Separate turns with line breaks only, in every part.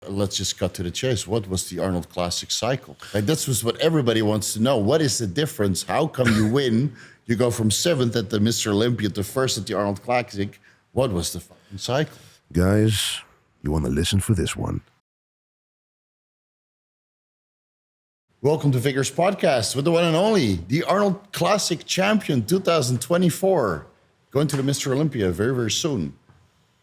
let's just cut to the chase. What was the Arnold Classic cycle? Like, this was what everybody wants to know. What is the difference? How come you win? You go from 7th at the Mr. Olympia to 1st at the Arnold Classic. What was the fucking cycle?
Guys, you want to listen for this one.
Welcome to Vigorous Podcast with the one and only, the Arnold Classic champion 2024. Going to the Mr. Olympia very, very soon.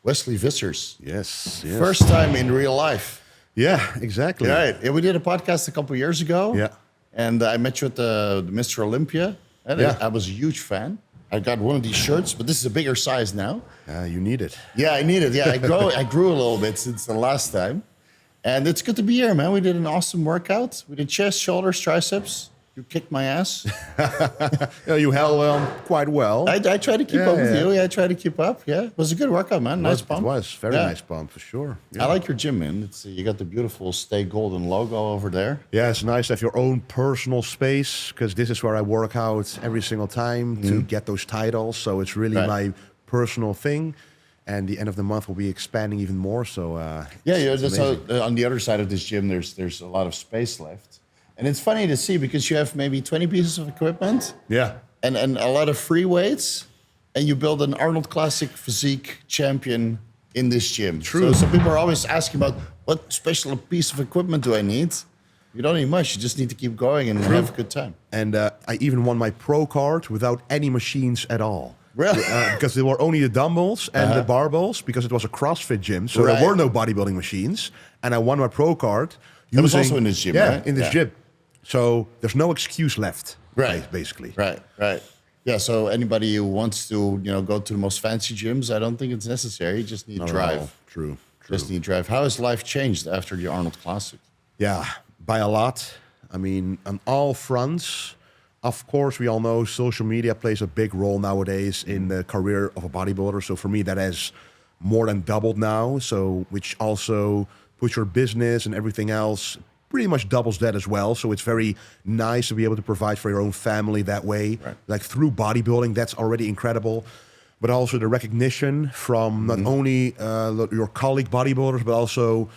Wesley Vissers.
Yes.
First time in real life.
Yeah, exactly.
Right. Yeah, we did a podcast a couple of years ago.
Yeah.
And I met you at the Mr. Olympia. And I was a huge fan. I got one of these shirts, but this is a bigger size now.
You need it.
Yeah, I need it. Yeah, I grew a little bit since the last time. And it's good to be here, man. We did an awesome workout. We did chest, shoulders, triceps. You kicked my ass.
You held quite well.
I tried to keep up with you. Yeah, I tried to keep up. Yeah, it was a good workout, man. Nice pump.
It was very nice pump for sure. Yeah.
I like your gym, man. It's you got the beautiful Stay Golden logo over there.
Yeah, it's nice to have your own personal space because this is where I work out every single time to get those titles. So it's really my personal thing. And the end of the month will be expanding even more. So
on the other side of this gym, there's a lot of space left. And it's funny to see because you have maybe 20 pieces of equipment.
Yeah.
And a lot of free weights. And you build an Arnold Classic Physique champion in this gym.
True.
So some people are always asking about what special piece of equipment do I need? You don't need much. You just need to keep going and have a good time.
And I even won my pro card without any machines at all.
Really?
Because there were only the dumbbells and the barbells because it was a CrossFit gym. So there were no bodybuilding machines. And I won my pro card.
It was also in this gym, right?
Yeah, in this gym. So there's no excuse left, basically.
Right. Yeah, so anybody who wants to, go to the most fancy gyms, I don't think it's necessary. You just need drive.
True.
Just need drive. How has life changed after the Arnold Classic?
Yeah, by a lot. I mean, on all fronts. Of course, we all know social media plays a big role nowadays in the career of a bodybuilder. So for me, that has more than doubled now. So which also puts your business and everything else pretty much doubles that as well. So it's very nice to be able to provide for your own family that way. Right. Like through bodybuilding, that's already incredible. But also the recognition from not only your colleague bodybuilders, but also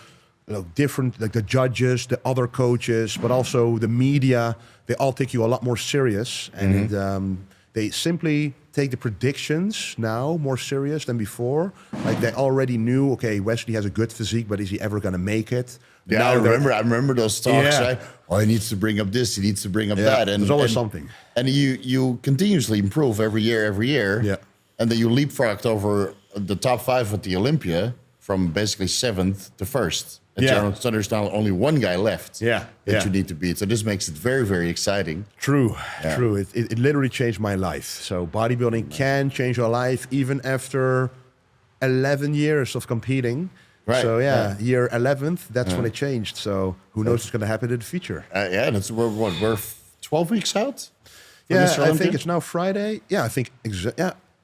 different, like the judges, the other coaches, but also the media. They all take you a lot more serious. And they simply take the predictions now more serious than before. Like they already knew, okay, Wesley has a good physique, but is he ever going to make it?
Yeah, I remember those talks, right? Oh, he needs to bring up this, he needs to bring up that. And
there's always something.
And you continuously improve every year.
Yeah.
And then you leapfrogged over the top 5 at the Olympia from basically 7th to 1st. So there's now only one guy left that you need to beat. So this makes it very, very exciting.
True. It literally changed my life. So bodybuilding can change your life even after 11 years of competing.
Right.
So year 11th, that's when it changed. So who knows what's going to happen in the future?
That's we're 12 weeks out.
I think it's now Friday. Yeah,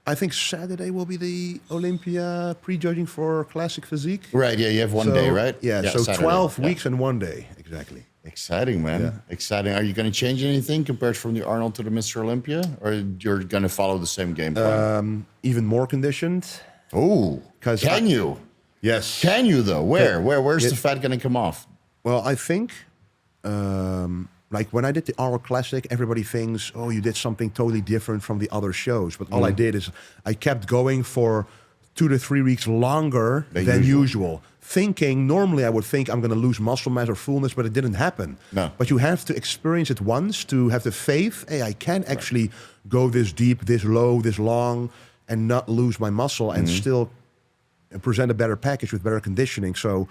I think Saturday will be the Olympia prejudging for Classic Physique.
Right. Yeah, you have one day, right?
Yeah. So Saturday. 12 weeks and 1 day, exactly.
Exciting, man. Yeah. Exciting. Are you going to change anything compared from the Arnold to the Mr. Olympia, or you're going to follow the same game plan?
Even more conditioned.
Oh, can you?
Yes.
Can you though? Where's the fat going to come off?
Well, I think, like when I did the Arnold Classic, everybody thinks, oh, you did something totally different from the other shows. But all I did is I kept going for 2 to 3 weeks longer than usual. Thinking, normally I would think I'm going to lose muscle mass or fullness, but it didn't happen.
No.
But you have to experience it once to have the faith, hey, I can actually go this deep, this low, this long, and not lose my muscle and still present a better package with better conditioning. So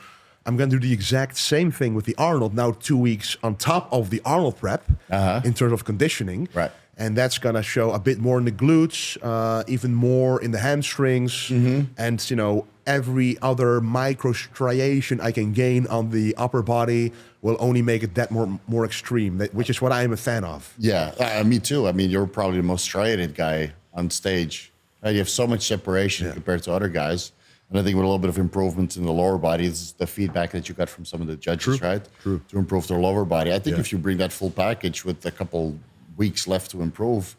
I'm going to do the exact same thing with the Arnold, now 2 weeks on top of the Arnold prep in terms of conditioning.
Right.
And that's going to show a bit more in the glutes, even more in the hamstrings, and, every other micro striation I can gain on the upper body will only make it that more extreme, which is what I am a fan of.
Yeah, me too. I mean, you're probably the most striated guy on stage. You have so much separation compared to other guys. And I think with a little bit of improvement in the lower body, it's the feedback that you got from some of the judges, right?
True.
To improve their lower body. I think if you bring that full package with a couple weeks left to improve,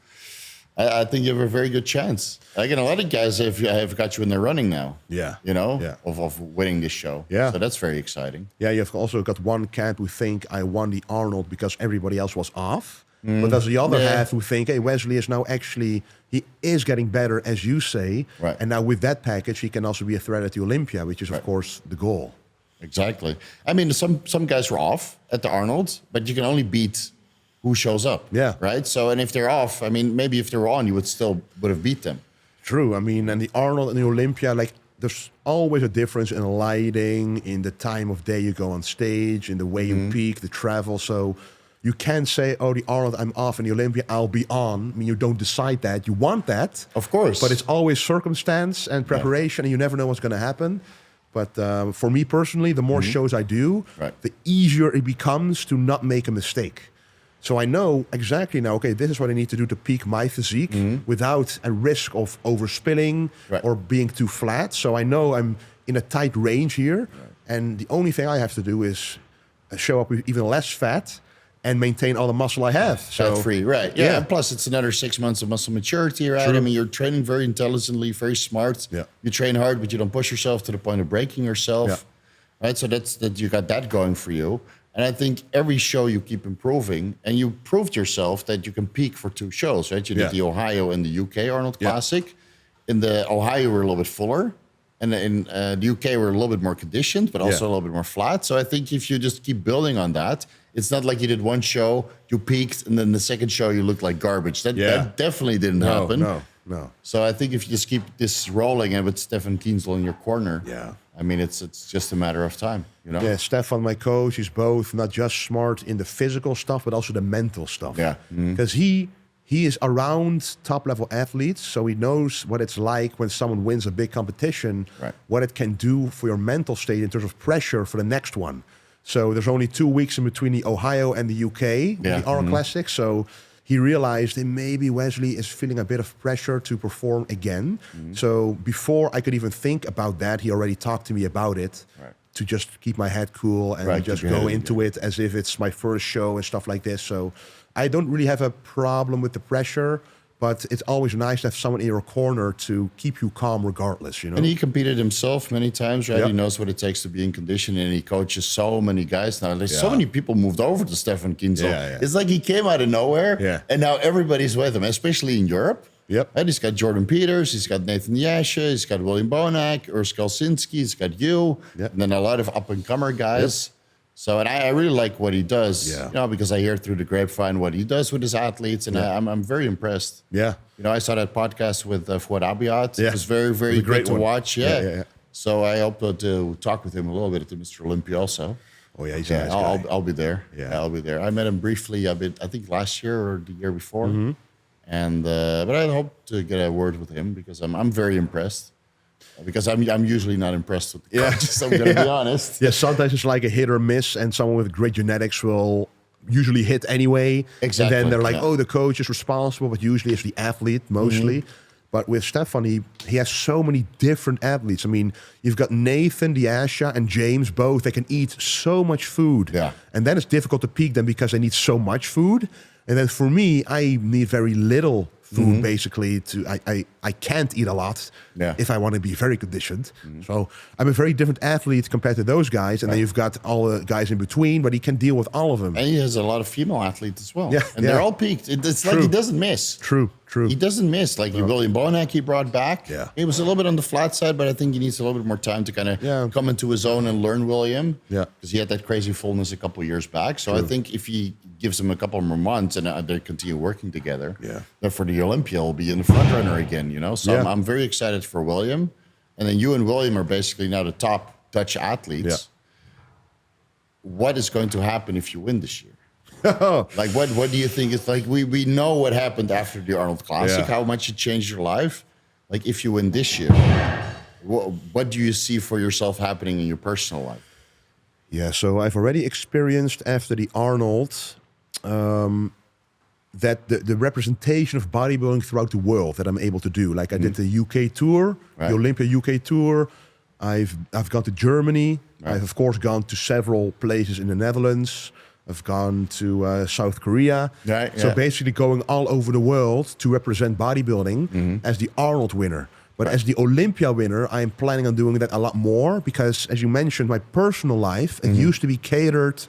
I think you have a very good chance. Again, a lot of guys have got you in their running now.
Yeah.
You know,
Yeah.
of winning this show.
Yeah.
So that's very exciting.
Yeah, you've also got one cat who think I won the Arnold because everybody else was off. But there's the other half who think, hey, Wesley is now actually, he is getting better, as you say.
Right.
And now with that package, he can also be a threat at the Olympia, which is, of course, the goal.
Exactly. I mean, some guys were off at the Arnold, but you can only beat who shows up.
Yeah.
Right? So, and if they're off, I mean, maybe if they were on, you would have beat them.
True. I mean, and the Arnold and the Olympia, like, there's always a difference in lighting, in the time of day you go on stage, in the way you peak, the travel. So you can't say, oh, the Arnold, I'm off, and the Olympia, I'll be on. I mean, you don't decide that. You want that.
Of course.
But it's always circumstance and preparation, and you never know what's going to happen. But for me personally, the more shows I do, the easier it becomes to not make a mistake. So I know exactly now, okay, this is what I need to do to peak my physique without a risk of overspilling or being too flat. So I know I'm in a tight range here. And the only thing I have to do is show up with even less fat and maintain all the muscle I have. So
Fat-free, right. Yeah. And plus, it's another 6 months of muscle maturity, right?
True.
I mean, you're training very intelligently, very smart.
Yeah.
You train hard, but you don't push yourself to the point of breaking yourself.
Yeah.
Right? So that you got that going for you. And I think every show you keep improving, and you proved yourself that you can peak for 2 shows, right? You did the Ohio and the UK Arnold Classic. In the Ohio, we're a little bit fuller. And in the UK, we're a little bit more conditioned, but also a little bit more flat. So I think if you just keep building on that, it's not like you did one show, you peaked, and then the second show you looked like garbage. That definitely didn't happen.
No.
So I think if you just keep this rolling, and with Stefan Kienzl in your corner, I mean, it's just a matter of time, you know?
Yeah, Stefan, my coach, is both not just smart in the physical stuff, but also the mental stuff.
Yeah.
Because he is around top-level athletes, so he knows what it's like when someone wins a big competition, what it can do for your mental state in terms of pressure for the next one. So there's only 2 weeks in between the Ohio and the UK, the Arnold Classic. So he realized that maybe Wesley is feeling a bit of pressure to perform again. So before I could even think about that, he already talked to me about it to just keep my head cool and just go into it as if it's my first show and stuff like this. So I don't really have a problem with the pressure, but it's always nice to have someone in your corner to keep you calm regardless, you know?
And he competed himself many times, right? He knows what it takes to be in condition, and he coaches so many guys now. There's so many people moved over to Stefan Kienzl. It's like he came out of nowhere, and now everybody's with him, especially in Europe. And he's got Jordan Peters, he's got Nathan Yasha, he's got William Bonac, Urs Galsinski, he's got you, and then a lot of up-and-comer guys. So, and I really like what he does, you know, because I hear through the grapevine what he does with his athletes, and I'm very impressed. You know, I saw that podcast with Fouad Abiat. It was very, very great to watch. So I hope to talk with him a little bit at the Mr. Olympia also.
Oh, yeah, he's a nice guy.
I'll be there. I'll be there. I met him briefly, I think last year or the year before. And but I hope to get a word with him because I'm very impressed. Because I'm usually not impressed with the coaches, I'm going to be honest.
Sometimes it's like a hit or miss, and someone with great genetics will usually hit anyway.
Exactly.
And then they're like, oh, the coach is responsible, but usually it's the athlete mostly. But with Stefan, he has so many different athletes. I mean, you've got Nathan, Diasha, and James both. They can eat so much food. And then it's difficult to peak them because they need so much food. And then for me, I need very little food, basically. I can't eat a lot if I want to be very conditioned. So I'm a very different athlete compared to those guys. And then you've got all the guys in between, but he can deal with all of them.
And he has a lot of female athletes as well. And they're all peaked. It's like he doesn't miss.
True.
He doesn't miss. Like William Bonac, he brought back. He was a little bit on the flat side, but I think he needs a little bit more time to kind of come into his own and learn William. Because he had that crazy fullness a couple of years back. So I think if he gives him a couple more months and they continue working together, then for the Olympia, he'll be in the front runner again, you know? So I'm very excited for William. And then you and William are basically now the top Dutch athletes. What is going to happen if you win this year? Like, what do you think? It's like we know what happened after the Arnold Classic, how much it changed your life. Like, if you win this year, what do you see for yourself happening in your personal life?
Yeah, so I've already experienced after the Arnold that the representation of bodybuilding throughout the world that I'm able to do. Like I did the UK tour, the Olympia UK tour. I've gone to Germany. I've of course gone to several places in the Netherlands. I've gone to South Korea.
Right,
So
yeah.
basically going all over the world to represent bodybuilding as the Arnold winner. But as the Olympia winner, I am planning on doing that a lot more because, as you mentioned, my personal life, it used to be catered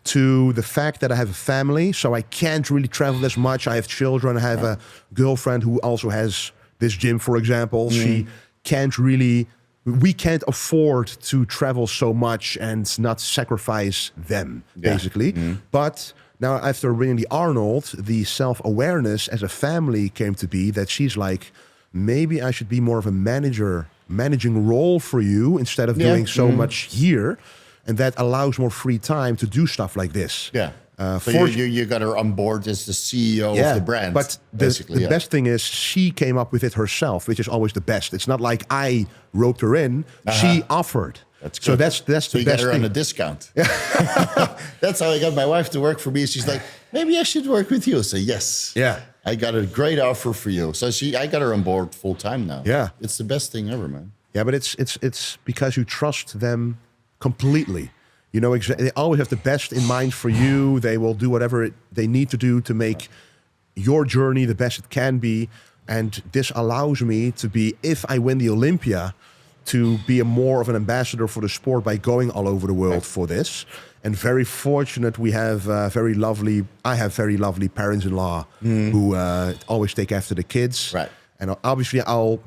to the fact that I have a family, so I can't really travel as much. I have children. I have a girlfriend who also has this gym, for example. She can't really... We can't afford to travel so much and not sacrifice them, basically. But now, after winning the Arnold, the self-awareness as a family came to be that she's like, maybe I should be more of a managing role for you instead of doing so much here. And that allows more free time to do stuff like this.
Yeah. So you got her on board as the CEO of the brand.
But the best thing is she came up with it herself, which is always the best. It's not like I roped her in. She offered.
That's good.
So that's
So
the
you
best
got her
thing.
on a discount. That's how I got my wife to work for me. She's like, maybe I should work with you. So yes.
Yeah.
I got a great offer for you. So I got her on board full time now.
Yeah.
It's the best thing ever, man.
Yeah, but it's because you trust them completely. You know, they always have the best in mind for you. They will do whatever they need to do to make your journey the best it can be. And this allows me to be, if I win the Olympia, to be more of an ambassador for the sport by going all over the world for this. And very fortunate I have very lovely parents-in-law who always take after the kids.
Right.
And obviously I'll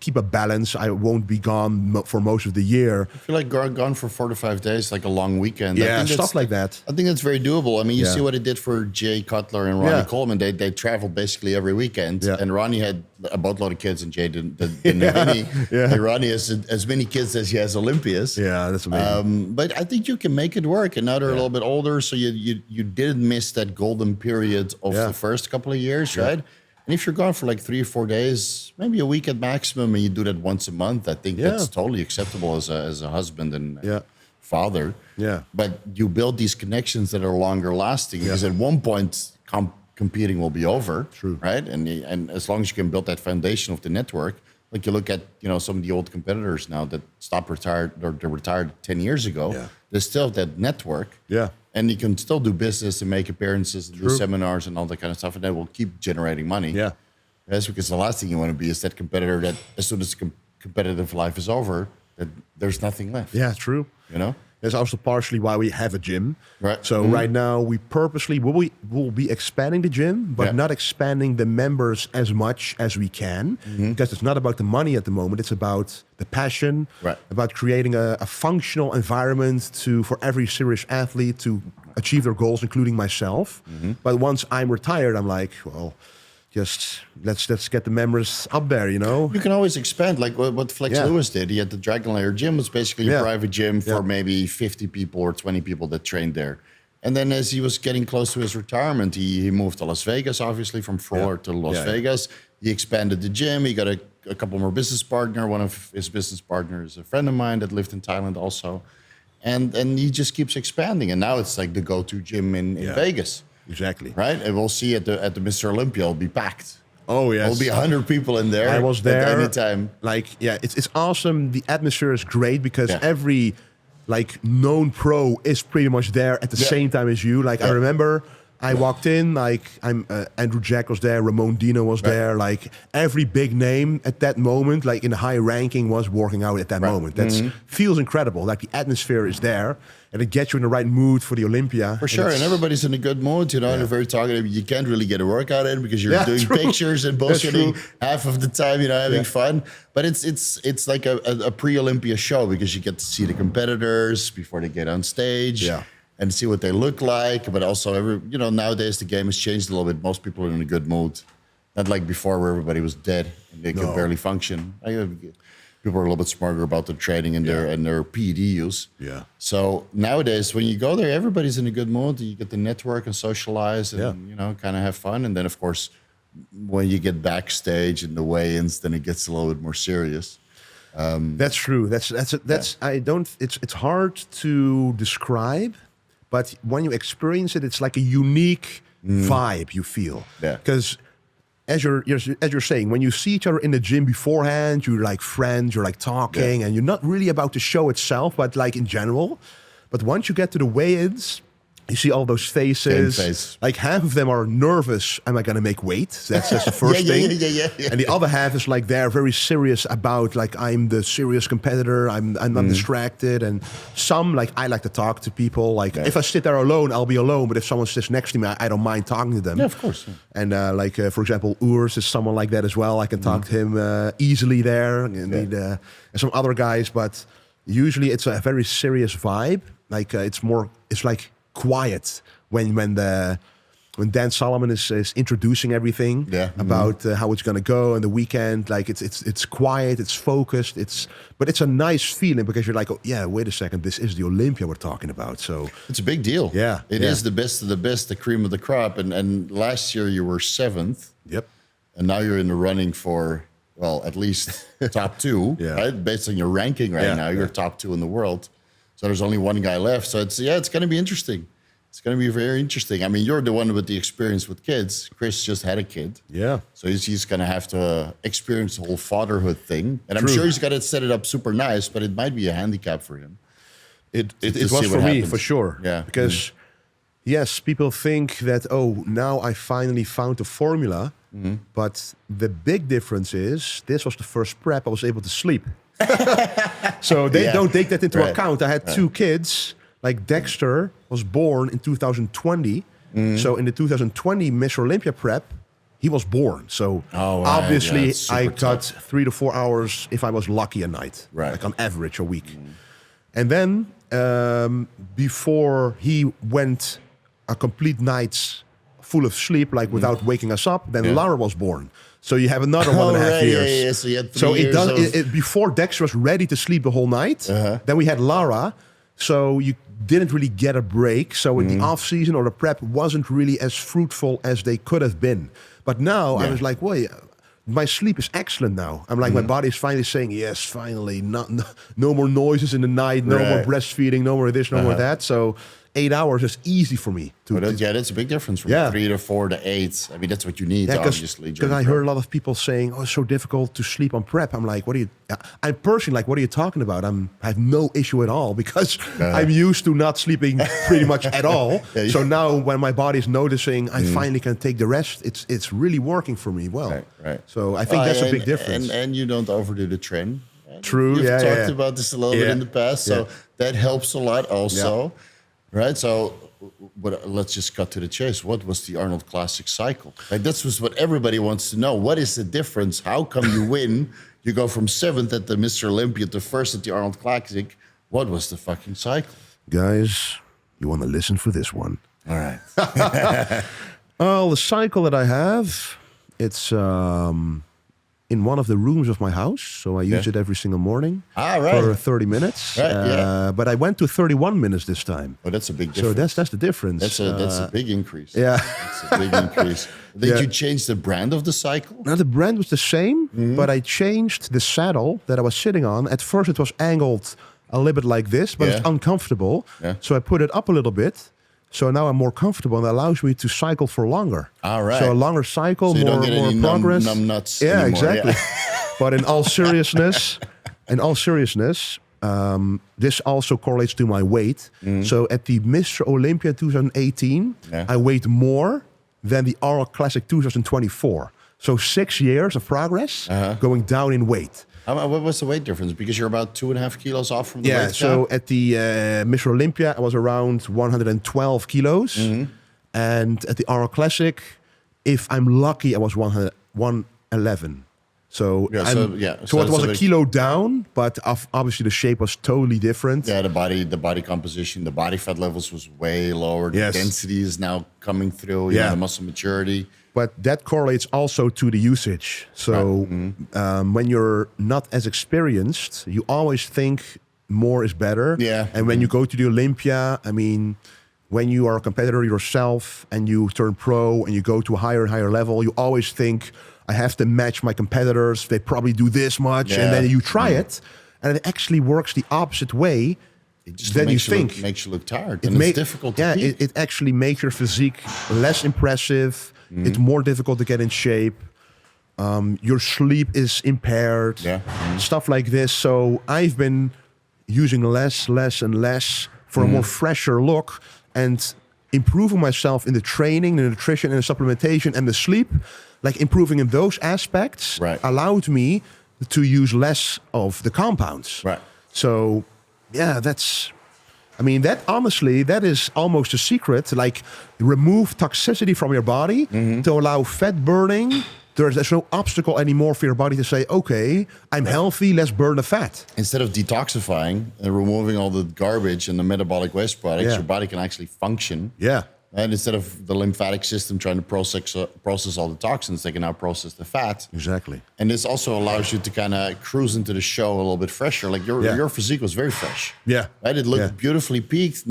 keep a balance. I won't be gone for most of the year.
I feel like gone for 4 to 5 days, like a long weekend.
Yeah,
I think
stuff like that.
I think that's very doable. I mean, you see what it did for Jay Cutler and Ronnie Coleman. They traveled basically every weekend.
Yeah.
And Ronnie had a boatload of kids and Jay didn't have any. And Ronnie has as many kids as he has Olympias.
Yeah, that's amazing.
But I think you can make it work. And now they're a little bit older, so you didn't miss that golden period of the first couple of years, right? And if you're gone for like 3 or 4 days, maybe a week at maximum, and you do that once a month, I think that's totally acceptable as a husband and father.
Yeah.
But you build these connections that are longer lasting because at one point competing will be over.
True.
Right? And as long as you can build that foundation of the network, like you look at some of the old competitors now that stopped retired or they retired 10 years ago, they still have that network.
Yeah.
And you can still do business and make appearances and do seminars and all that kind of stuff, and that will keep generating money.
Yeah.
That's because the last thing you want to be is that competitor that as soon as competitive life is over, that there's nothing left.
Yeah, true.
You know?
That's also partially why we have a gym.
Right.
So right now we purposely will be expanding the gym, but not expanding the members as much as we can, because it's not about the money at the moment. It's about the passion, about creating a functional environment for every serious athlete to achieve their goals, including myself. But once I'm retired, I'm like, well, just let's get the members up there, you know?
You can always expand, like what Flex Lewis did. He had the Dragon Lair gym, was basically a private gym for maybe 50 people or 20 people that trained there. And then as he was getting close to his retirement, he moved to Las Vegas, obviously, from Florida to Las Vegas. He expanded the gym. He got a couple more business partners. One of his business partners is a friend of mine that lived in Thailand also. And he just keeps expanding. And now it's like the go-to gym in Vegas.
Exactly.
Right? And we'll see at the Mr. Olympia, it'll be packed.
Oh, yes.
There'll be 100 people in there.
I was there.
At any time.
Like, it's awesome. The atmosphere is great because every known pro is pretty much there at the same time as you. Like I remember I walked in, like Andrew Jack was there, Ramon Dino was there, like every big name at that moment, like in the high ranking, was working out at that moment. That feels incredible. Like the atmosphere is there and it gets you in the right mood for the Olympia.
For sure, and everybody's in a good mood, and they're very talkative. You can't really get a workout in because you're doing pictures and bullshitting half of the time, having fun. But it's like a pre-Olympia show because you get to see the competitors before they get on stage. And see what they look like, but also nowadays the game has changed a little bit. Most people are in a good mood, not like before where everybody was dead and they could barely function. People are a little bit smarter about their training and their PED use. So nowadays, when you go there, everybody's in a good mood. You get to network and socialize, and kind of have fun. And then, of course, when you get backstage and the weigh-ins, then it gets a little bit more serious.
That's true. It's hard to describe. But when you experience it, it's like a unique vibe you feel. Because as you're saying, when you see each other in the gym beforehand, you're like friends, you're like talking, and you're not really about the show itself, but like in general. But once you get to the weigh-ins, You see all those faces.
Same face.
Like half of them are nervous. Am I going to make weight? That's the first thing.
Yeah.
And the other half is like they're very serious about like I'm the serious competitor. I'm not distracted. And some like I like to talk to people. Like if I sit there alone, I'll be alone. But if someone sits next to me, I don't mind talking to them.
Yeah, of course. Yeah.
And for example, Urs is someone like that as well. I can talk to him easily there. And some other guys, but usually it's a very serious vibe. Like it's like quiet when Dan Solomon is introducing everything about how it's going to go and the weekend. Like it's quiet, it's focused, but it's a nice feeling because you're like, oh, yeah, wait a second, this is the Olympia we're talking about. So
it's a big deal.
Yeah,
it is the best of the best, the cream of the crop. And last year you were 7th.
Yep.
And now you're in the running for, well, at least top 2, right? Based on your ranking now, you're top 2 in the world. So there's only one guy left. So it's going to be interesting. It's going to be very interesting. I mean, you're the one with the experience with kids. Chris just had a kid.
Yeah.
So he's going to have to experience the whole fatherhood thing. And I'm sure he's got to set it up super nice, but it might be a handicap for him.
It was for me, for sure.
Yeah.
Because, yes, people think that, oh, now I finally found the formula. But the big difference is this was the first prep I was able to sleep. So they don't take that into account. I had 2 kids. Like Dexter was born in 2020. So in the 2020 Miss Olympia prep, he was born. So obviously I got 3 to 4 hours if I was lucky a night, like on average a week. And then before he went a complete night full of sleep, like without waking us up, then Lair was born. So you have another 1.5 years.
Yeah. So you had 3 years
it before Dexter was ready to sleep the whole night. Then we had Lara. So you didn't really get a break. So in the off season or the prep wasn't really as fruitful as they could have been. But now I was like, wait, my sleep is excellent now. I'm like, my body is finally saying, yes, finally, no more noises in the night, no more breastfeeding, no more this, no more that. So 8 hours is easy for me.
That's a big difference from 3 to 4 to 8. I mean, that's what you need, obviously.
Because I heard a lot of people saying, oh, it's so difficult to sleep on prep. I'm like, I'm personally like, what are you talking about? I have no issue at all because I'm used to not sleeping pretty much at all. So now when my body's noticing, I finally can take the rest. It's really working for me well.
Right.
So I think that's a big difference.
And you don't overdo the Tren.
True,
You've talked about this a little bit in the past, so that helps a lot also.
Yeah.
Right, so but let's just cut to the chase. What was the Arnold Classic cycle? Like this was what everybody wants to know. What is the difference? How come you win? You go from 7th at the Mr. Olympia to 1st at the Arnold Classic. What was the fucking cycle?
Guys, you want to listen for this one.
All right.
Well, the cycle that I have, it's in one of the rooms of my house. So I use it every single morning for 30 minutes.
Right,
but I went to 31 minutes this time.
Oh, that's a big difference.
So that's the difference.
That's a big increase.
Yeah.
That's a big increase. Did you change the brand of the cycle?
Now, the brand was the same, but I changed the saddle that I was sitting on. At first, it was angled a little bit like this, but it's uncomfortable. Yeah. So I put it up a little bit. So now I'm more comfortable and it allows me to cycle for longer.
All right.
So a longer cycle,
so you
more,
don't get
more
any
progress.
Numb nuts
yeah,
anymore.
Exactly.
Yeah.
But in all seriousness, this also correlates to my weight. So at the Mr. Olympia 2018, I weighed more than the Arnold Classic 2024. So 6 years of progress going down in weight.
What was the weight difference? Because you're about 2.5 kilos off from the weight cap?
So at the Mr. Olympia, I was around 112 kilos. And at the Arnold Classic, if I'm lucky, I was 111. So, so it was a kilo down, but obviously the shape was totally different.
Yeah, the body composition, the body fat levels was way lower. The density is now coming through. The muscle maturity.
But that correlates also to the usage. So when you're not as experienced, you always think more is better.
Yeah.
And when you go to the Olympia, I mean, when you are a competitor yourself and you turn pro and you go to a higher and higher level, you always think, I have to match my competitors. They probably do this much. And then you try it, and it actually works the opposite way than you think.
It makes you look tired, and it's difficult to peak.
It actually makes your physique less impressive. It's more difficult to get in shape. Your sleep is impaired. Stuff like this. So I've been using less and less for a more fresher look. And improving myself in the training, the nutrition, and the supplementation, and the sleep, like improving in those aspects, allowed me to use less of the compounds.
Right.
So, yeah, that honestly, that is almost a secret. Like, remove toxicity from your body to allow fat burning. There's no obstacle anymore for your body to say, okay, I'm healthy, let's burn the fat.
Instead of detoxifying and removing all the garbage and the metabolic waste products, your body can actually function.
Yeah.
And instead of the lymphatic system trying to process all the toxins, they can now process the fat.
Exactly.
And this also allows you to kind of cruise into the show a little bit fresher. Like your physique was very fresh.
Yeah.
Right? It looked beautifully peaked.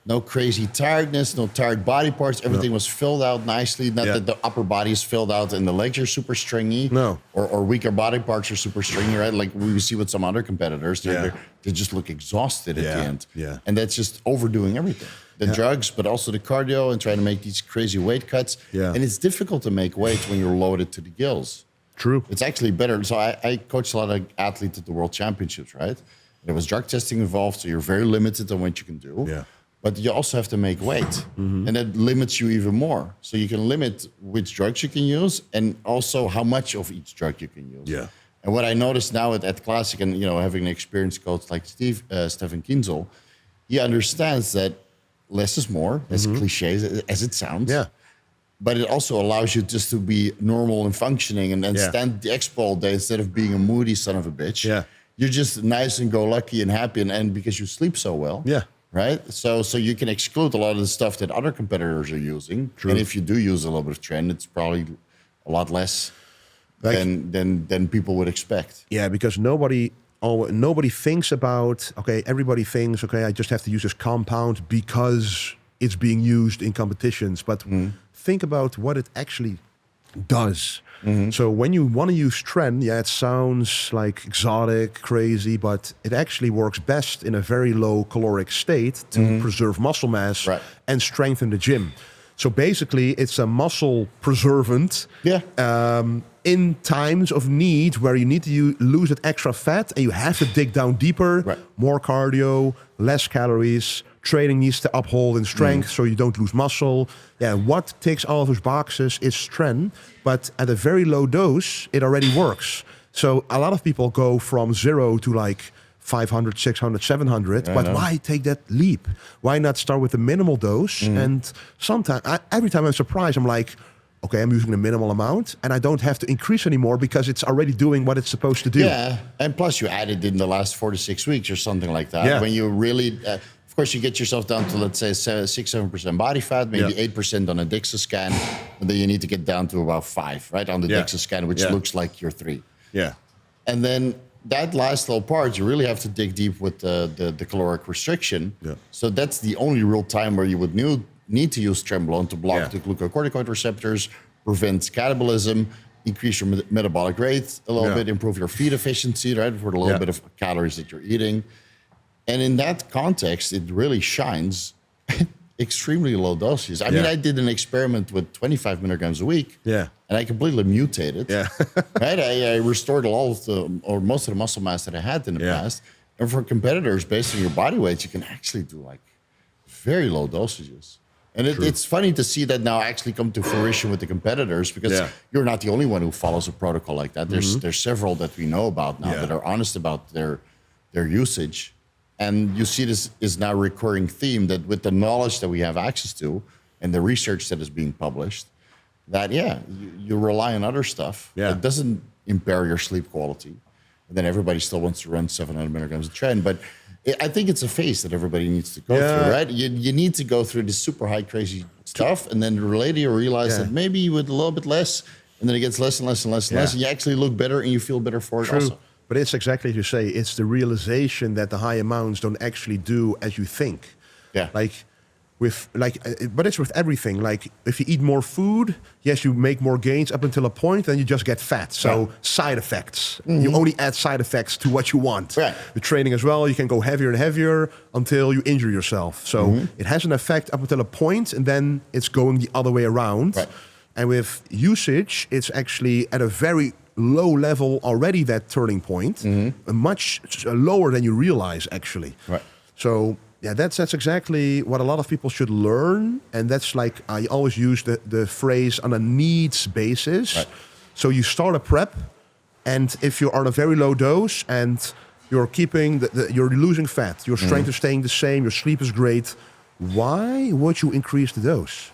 No crazy tiredness, no tired body parts. Everything was filled out nicely. Not that the upper body is filled out and the legs are super stringy.
No.
Or weaker body parts are super stringy, right? Like we see with some other competitors. They just look exhausted at the end.
Yeah.
And that's just overdoing everything. The drugs, but also the cardio and trying to make these crazy weight cuts.
Yeah.
And it's difficult to make weight when you're loaded to the gills.
True.
It's actually better. So I coached a lot of athletes at the World Championships, right? There was drug testing involved, so you're very limited on what you can do.
Yeah.
But you also have to make weight, and that limits you even more. So you can limit which drugs you can use, and also how much of each drug you can use.
Yeah.
And what I noticed now at Classic, and having an experienced coach like Stefan Kienzl, he understands that less is more, as cliche as it sounds.
Yeah.
But it also allows you just to be normal and functioning, and then stand at the expo all day instead of being a moody son of a bitch.
Yeah.
You're just nice and go lucky and happy, and because you sleep so well.
Yeah.
Right? So you can exclude a lot of the stuff that other competitors are using.
True.
And if you do use a little bit of Tren, it's probably a lot less than people would expect.
Yeah, because nobody thinks about, okay, everybody thinks, okay, I just have to use this compound because it's being used in competitions. But think about what it actually does. So when you want to use Tren, it sounds like exotic, crazy, but it actually works best in a very low caloric state to preserve muscle mass and strengthen the gym. So basically, it's a muscle preservant in times of need where you need to lose that extra fat and you have to dig down deeper, more cardio, less calories. Training needs to uphold in strength so you don't lose muscle. Yeah, what ticks all of those boxes is Tren, but at a very low dose, it already works. So a lot of people go from 0 to like 500, 600, 700, but why take that leap? Why not start with a minimal dose? And sometimes, every time I'm surprised, I'm like, okay, I'm using a minimal amount and I don't have to increase anymore because it's already doing what it's supposed to do.
Yeah, and plus you added in the last 4 to 6 weeks or something like that.
Yeah.
When you really... of course, you get yourself down to, let's say, 6-7% body fat, maybe 8% on a DIXA scan, and then you need to get down to about 5, right, on the DIXA scan, which looks like you're 3.
Yeah.
And then that last little part, you really have to dig deep with the caloric restriction. Yeah. So that's the only real time where you would need to use Trenbolone to block the glucocorticoid receptors, prevent catabolism, increase your metabolic rate a little bit, improve your feed efficiency, right, for the little bit of calories that you're eating. And in that context, it really shines extremely low doses. I mean, I did an experiment with 25 milligrams a week, and I completely mutated. Yeah. Right? I restored most of the muscle mass that I had in the past. And for competitors, based on your body weight, you can actually do like very low dosages. And it's funny to see that now actually come to fruition with the competitors because you're not the only one who follows a protocol like that. There's several that we know about now that are honest about their usage. And you see this is now a recurring theme that with the knowledge that we have access to and the research that is being published, that, you rely on other stuff that doesn't impair your sleep quality. And then everybody still wants to run 700 milligrams of Tren. But I think it's a phase that everybody needs to go through, right? You need to go through this super high, crazy stuff. And then later you realize that maybe with a little bit less, and then it gets less and less and less and less. And you actually look better and you feel better for it also.
But it's exactly as you say. It's the realization that the high amounts don't actually do as you think.
Yeah.
But it's with everything. Like if you eat more food, yes, you make more gains up until a point, then you just get fat. So side effects. You only add side effects to what you want.
Right.
The training as well, you can go heavier and heavier until you injure yourself. So it has an effect up until a point, and then it's going the other way around. Right. And with usage, it's actually at a very low level already, that turning point, much lower than you realize, actually.
Right.
So, Yeah, that's exactly what a lot of people should learn. And that's like, I always use the phrase on a needs basis.
Right.
So you start a prep, and if you're on a very low dose and you're keeping, you're losing fat, your strength is staying the same, your sleep is great, why would you increase the dose?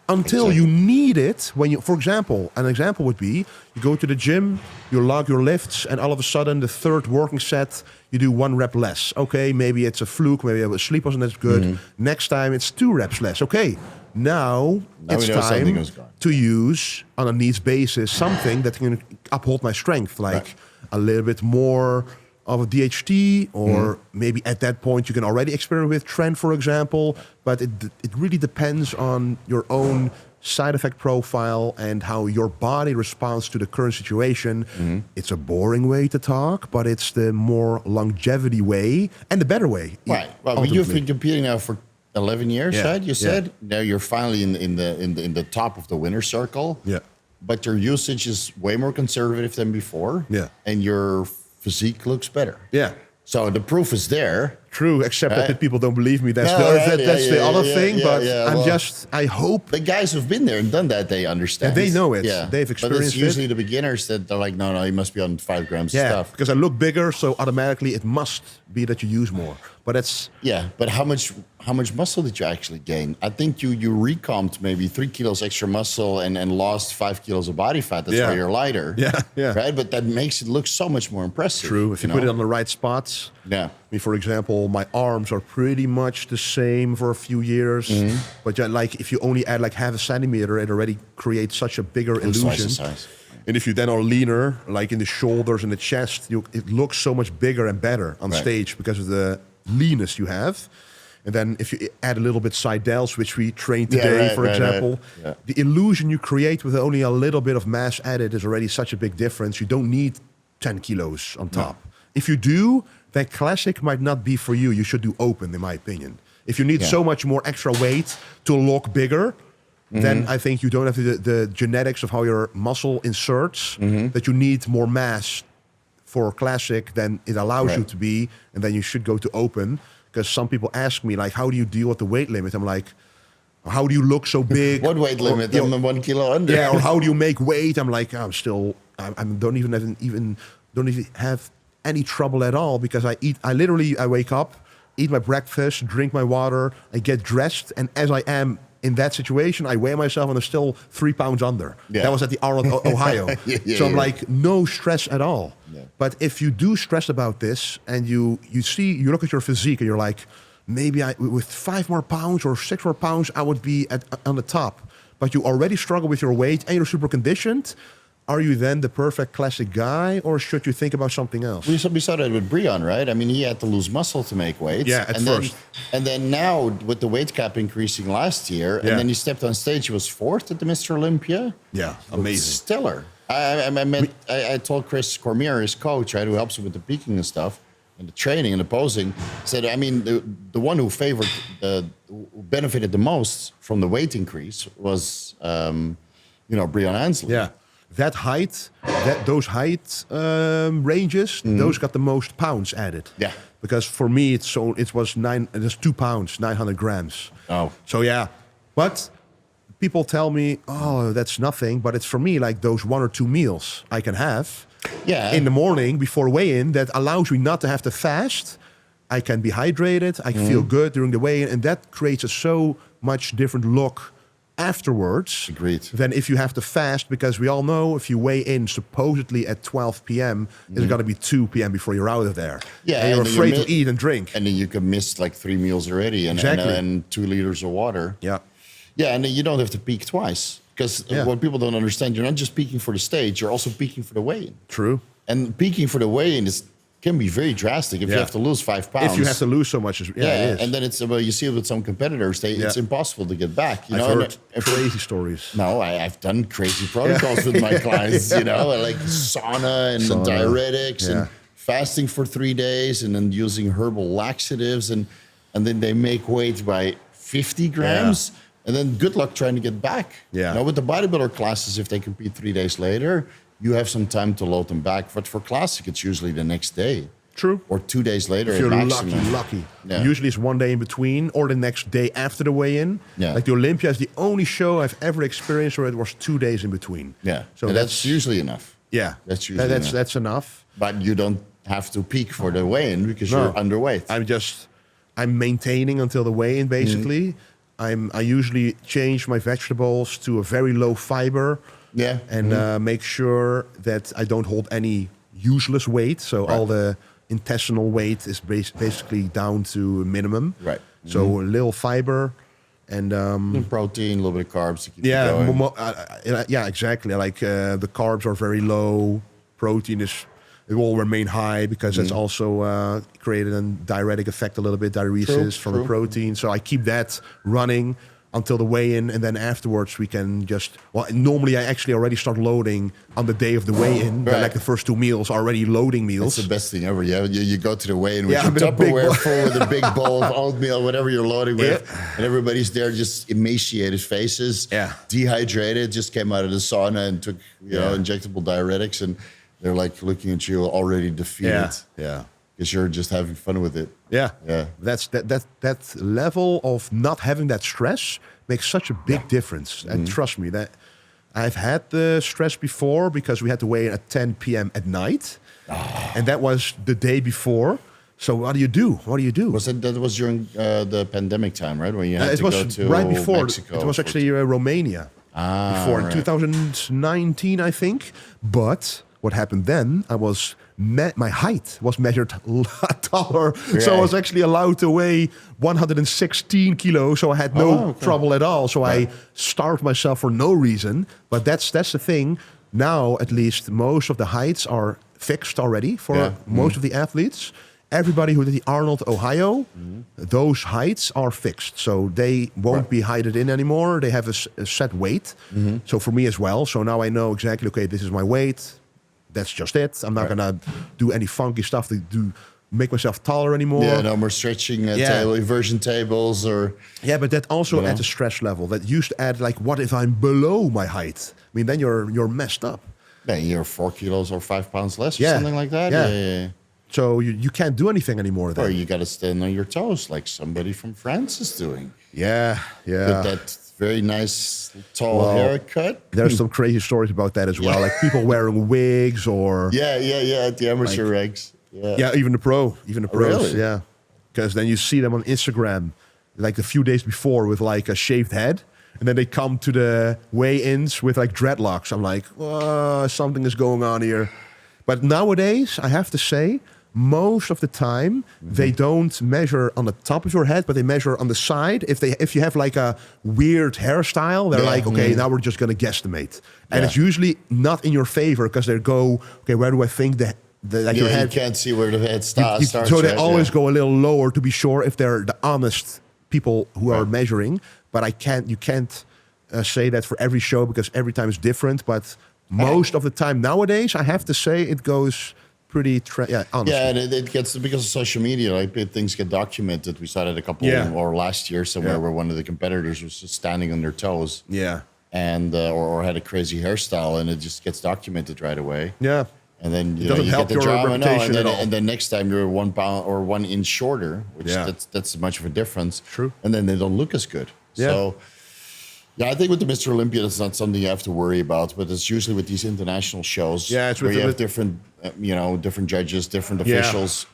Until you need it. When you, for example, an example would be you go to the gym, you log your lifts, and all of a sudden the third working set you do 1 rep less. Okay, maybe it's a fluke, maybe sleep wasn't as good. Next time it's 2 reps less. Okay, now it's time to use on a needs basis something that can uphold my strength, like a little bit more of a DHT, or maybe at that point you can already experiment with Tren, for example. But it really depends on your own side effect profile and how your body responds to the current situation. It's a boring way to talk, but it's the more longevity way and the better way.
Right. Well, you've been competing now for 11 years, right? You said now you're finally in the top of the winner circle.
Yeah.
But your usage is way more conservative than before.
Yeah.
And your physique looks better.
Yeah.
So the proof is there.
True, except that people don't believe me. That's the other thing. But I hope
the guys who've been there and done that, they understand.
And they know it.
Yeah.
They've experienced it.
But it's usually the beginners that are like, no, you must be on 5 grams of stuff.
Because I look bigger, so automatically it must be that you use more. But it's
but how much muscle did you actually gain? I think you recomped maybe 3 kilos extra muscle and lost 5 kilos of body fat. That's why you're lighter.
Yeah.
Right? But that makes it look so much more impressive.
True. If you put it on the right spots.
Yeah.
I mean, for example, my arms are pretty much the same for a few years. But like if you only add like half a centimeter, it already creates such a bigger illusion.
Size.
And if you then are leaner, like in the shoulders and the chest, it looks so much bigger and better on stage because of the leanness you have. And then if you add a little bit side delts, which we trained today, for example, the illusion you create with only a little bit of mass added is already such a big difference. You don't need 10 kilos on top. If you do, then classic might not be for you. You should do open, in my opinion. If you need so much more extra weight to look bigger, then I think you don't have the genetics of how your muscle inserts, that you need more mass for classic than it allows you to be, and then you should go to open. Because some people ask me, like, how do you deal with the weight limit? I'm like, how do you look so big?
What weight limit? I'm 1 kilo under.
Yeah, or how do you make weight? I'm like, I don't even have any trouble at all, because I wake up, eat my breakfast, drink my water, I get dressed, and as I am in that situation, I weigh myself and I'm still 3 pounds under. That was at the Arnold, Ohio. So I'm like, no stress at all. But if you do stress about this and you look at your physique and you're like, maybe with 5 more pounds or 6 more pounds, I would be on the top. But you already struggle with your weight and you're super conditioned. Are you then the perfect classic guy, or should you think about something else?
We saw that with Brian, right? I mean, he had to lose muscle to make weight.
Yeah, at first.
And then now, with the weight cap increasing last year, and then he stepped on stage, he was 4th at the Mr. Olympia.
Yeah, amazing.
Stellar. I told Chris Cormier, his coach, right, who helps him with the peaking and stuff, and the training and the posing, said, I mean, the one who who benefited the most from the weight increase was, Brian Ansley.
Yeah. That height, those height ranges, those got the most pounds added.
Yeah.
Because for me, it was 2 pounds, 900 grams.
Oh.
So yeah, but people tell me, oh, that's nothing. But it's for me like those 1 or 2 meals I can have in the morning before weigh-in that allows me not to have to fast. I can be hydrated. I can feel good during the weigh-in, and that creates a so much different look afterwards.
Agreed.
Than if you have to fast, because we all know if you weigh in supposedly at 12 p.m., it's got to be 2 p.m. before you're out of there.
Yeah,
and you're afraid to eat and drink.
And then you can miss like 3 meals already and 2 liters of water.
Yeah.
Yeah, and then you don't have to peak twice. Because what people don't understand, you're not just peaking for the stage, you're also peaking for the weigh-in.
True.
And peaking for the weigh-in can be very drastic if you have to lose 5 pounds.
If you have to lose so much, it is.
And then you see it with some competitors, it's impossible to get back.
I've heard crazy stories.
No, I've done crazy protocols with my clients, like sauna and diuretics and fasting for 3 days and then using herbal laxatives. And then they make weight by 50 grams. Yeah. And then good luck trying to get back.
Yeah.
With the bodybuilder classes, if they compete 3 days later, you have some time to load them back. But for classic, it's usually the next day.
True.
Or 2 days later
If you're
at maximum.
lucky.
Yeah.
Usually it's 1 day in between or the next day after the weigh-in.
Yeah.
Like the Olympia is the only show I've ever experienced where it was 2 days in between.
Yeah.
So
And that's usually enough.
Yeah.
That's usually enough.
That's enough.
But you don't have to peak for the weigh-in because
No.
you're underweight.
I'm maintaining until the weigh-in basically. I usually change my vegetables to a very low fiber.
Yeah.
And make sure that I don't hold any useless weight. So all the intestinal weight is basically down to a minimum.
Right.
So a little fiber and
Protein, a little bit of carbs to keep it going.
yeah, exactly. Like the carbs are very low. Protein it will remain high because it's also created a diuretic effect a little bit, diuresis from the protein. So I keep that running until the weigh-in, and then afterwards we can normally I actually already start loading on the day of the weigh-in.
Right.
Like the first 2 meals are already loading meals.
That's the best thing ever. You go to the weigh-in with
Yeah,
your
with a big
Tupperware
bowl.
full with a big bowl of oatmeal, whatever you're loading with, and everybody's there just emaciated faces, dehydrated, just came out of the sauna and took injectable diuretics, and they're like looking at you already defeated.
Yeah.
Because you're just having fun with it.
Yeah.
Yeah.
That's that level of not having that stress makes such a big difference. And trust me, that I've had the stress before because we had to weigh in at 10 p.m. at night. And that was the day before. So what do you do?
That was during the pandemic time, right? When you had to
was
go to
right before.
Mexico.
It was actually Romania before in 2019, I think. But what happened then? My height was measured a lot taller, so I was actually allowed to weigh 116 kilos. So I had no trouble at all. So I starved myself for no reason. But that's the thing. Now, at least, most of the heights are fixed already for most of the athletes. Everybody who did the Arnold, Ohio, those heights are fixed. So they won't be heighted in anymore. They have a set weight. So for me as well. So now I know exactly, okay, this is my weight. That's just it. I'm not going to do any funky stuff to make myself taller anymore.
Yeah, no more stretching inversion tables or...
Yeah, but that also adds a stress level. That used to add, like, what if I'm below my height? I mean, then you're messed up.
Yeah, you're 4 kilos or 5 pounds less or something like that.
Yeah. So you can't do anything anymore then.
Or you got to stand on your toes like somebody from France is doing.
Yeah.
With that very nice tall haircut.
There's some crazy stories about that as well. Like people wearing wigs or...
Yeah, at the amateur regs.
Yeah, even the pros.
Really?
Yeah. Because then you see them on Instagram like a few days before with like a shaved head. And then they come to the weigh-ins with like dreadlocks. I'm like, something is going on here. But nowadays, I have to say, most of the time, they don't measure on the top of your head, but they measure on the side. If you have like a weird hairstyle, they're like, okay, now we're just going to guesstimate. And it's usually not in your favor because they go, okay, where do I think your head...
You can't see where the head starts.
So they always go a little lower to be sure if they're the honest people who are measuring. But you can't say that for every show because every time is different. But most of the time nowadays, I have to say it goes... pretty, honestly.
Yeah, and it gets, because of social media, like things get documented. We saw it a couple, or last year somewhere where one of the competitors was just standing on their toes.
Yeah.
And, or had a crazy hairstyle, and it just gets documented right away.
Yeah.
And then you
help
get the
your
drama,
reputation at all.
and then next time you're 1 pound or 1 inch shorter, which that's much of a difference.
True.
And then they don't look as good.
Yeah.
So, I think with the Mr. Olympia, that's not something you have to worry about. But it's usually with these international shows where you have different, different judges, different officials.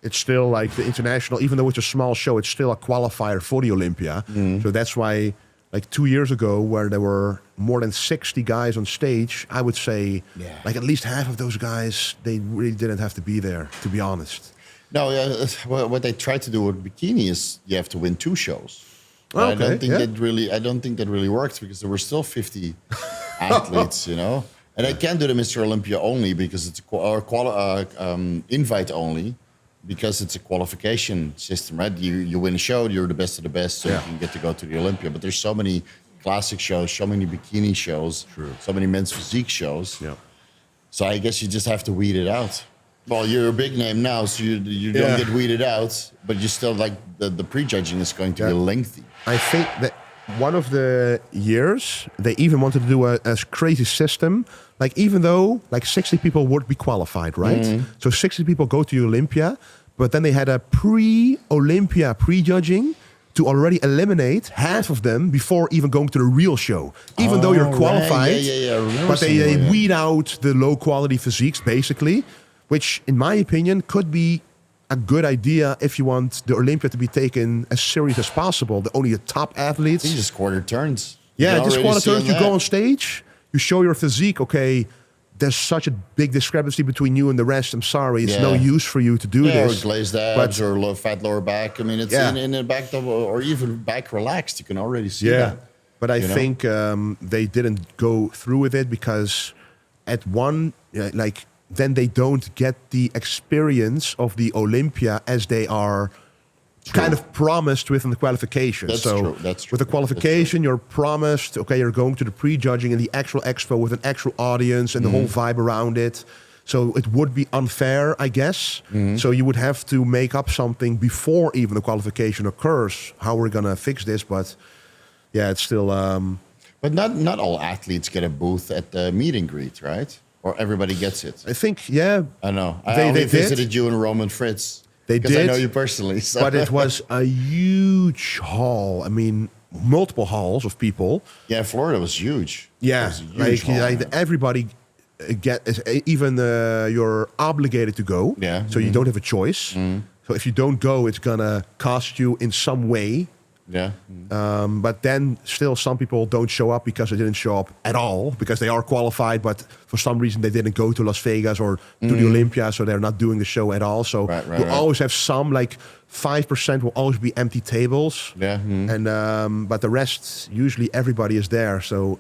It's still like the international, even though it's a small show, it's still a qualifier for the Olympia. So that's why, like 2 years ago, where there were more than 60 guys on stage, I would say like at least half of those guys, they really didn't have to be there, to be honest.
No, what they try to do with bikini is you have to win 2 shows.
Oh,
I don't think that really works because there were still 50 athletes, And I can't do the Mr. Olympia only because it's invite only because it's a qualification system, right? You win a show, you're the best of the best, so you can get to go to the Olympia. But there's so many classic shows, so many bikini shows, so many men's physique shows.
Yeah.
So I guess you just have to weed it out. Well, you're a big name now, so you don't get weeded out, but you still like the prejudging is going to be lengthy.
I think that one of the years, they even wanted to do a crazy system. Like, even though like 60 people would be qualified, right? So 60 people go to Olympia, but then they had a pre-Olympia pre-judging to already eliminate half of them before even going to the real show. Even though you're qualified, but they weed out the low-quality physiques, basically, which, in my opinion, could be a good idea if you want the Olympia to be taken as serious as possible. Only the top athletes.
You just quarter turns.
Yeah, just quarter turns. You go on stage, you show your physique. Okay, there's such a big discrepancy between you and the rest. I'm sorry, it's no use for you to do this.
Or glazed abs or low fat lower back. I mean, it's in the back double or even back relaxed. You can already see that.
But I think they didn't go through with it because at one, then they don't get the experience of the Olympia as they are kind of promised within the qualification.
That's true. That's true.
With the qualification, you're promised, okay, you're going to the pre-judging and the actual expo with an actual audience and the whole vibe around it. So it would be unfair, I guess. So you would have to make up something before even the qualification occurs. How we're going to fix this, but yeah, it's still...
But not all athletes get a booth at the meet and greet, right? Or everybody gets it.
I think, yeah.
I know. I only visited you and Roman Fritz.
They did.
Because I know you personally. So.
But it was a huge hall. I mean, multiple halls of people.
Yeah, Florida was huge.
Yeah.
It was a huge hall.
Everybody even you're obligated to go.
Yeah.
So you don't have a choice. So if you don't go, it's going to cost you in some way.
Yeah.
But then still some people don't show up because they didn't show up at all because they are qualified, but for some reason they didn't go to Las Vegas or to the Olympia, so they're not doing the show at all. So you always have some, like 5% will always be empty tables.
Yeah.
And but the rest, usually everybody is there. So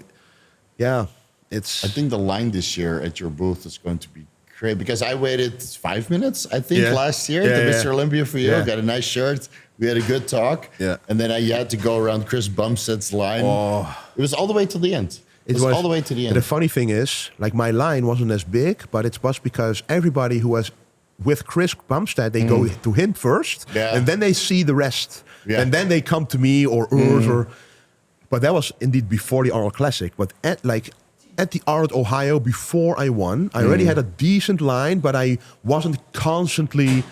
yeah, it's...
I think the line this year at your booth is going to be great because I waited 5 minutes, I think, last year to Mr. Olympia for you. Got a nice shirt. We had a good talk. Yeah. And then I had to go around Chris Bumstead's line. Oh. It was all the way to the end. It was all the way to the end.
The funny thing is, like, my line wasn't as big, but it was because everybody who was with Chris Bumstead, they go to him first, and then they see the rest. Yeah. And then they come to me or Urs or... But that was indeed before the Arnold Classic. But at the Arnold, Ohio, before I won, I already had a decent line, but I wasn't constantly...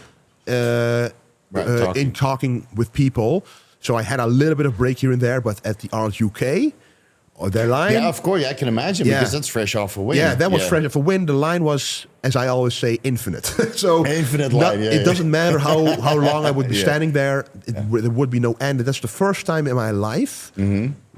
in talking with people. So I had a little bit of break here and there, but at the Arnold UK, or their line...
Yeah, of course, I can imagine, because that's fresh off a win.
Yeah, that was fresh off a win. The line was, as I always say, infinite. So
infinite line,
it doesn't matter how long I would be standing there. There would be no end. That's the first time in my life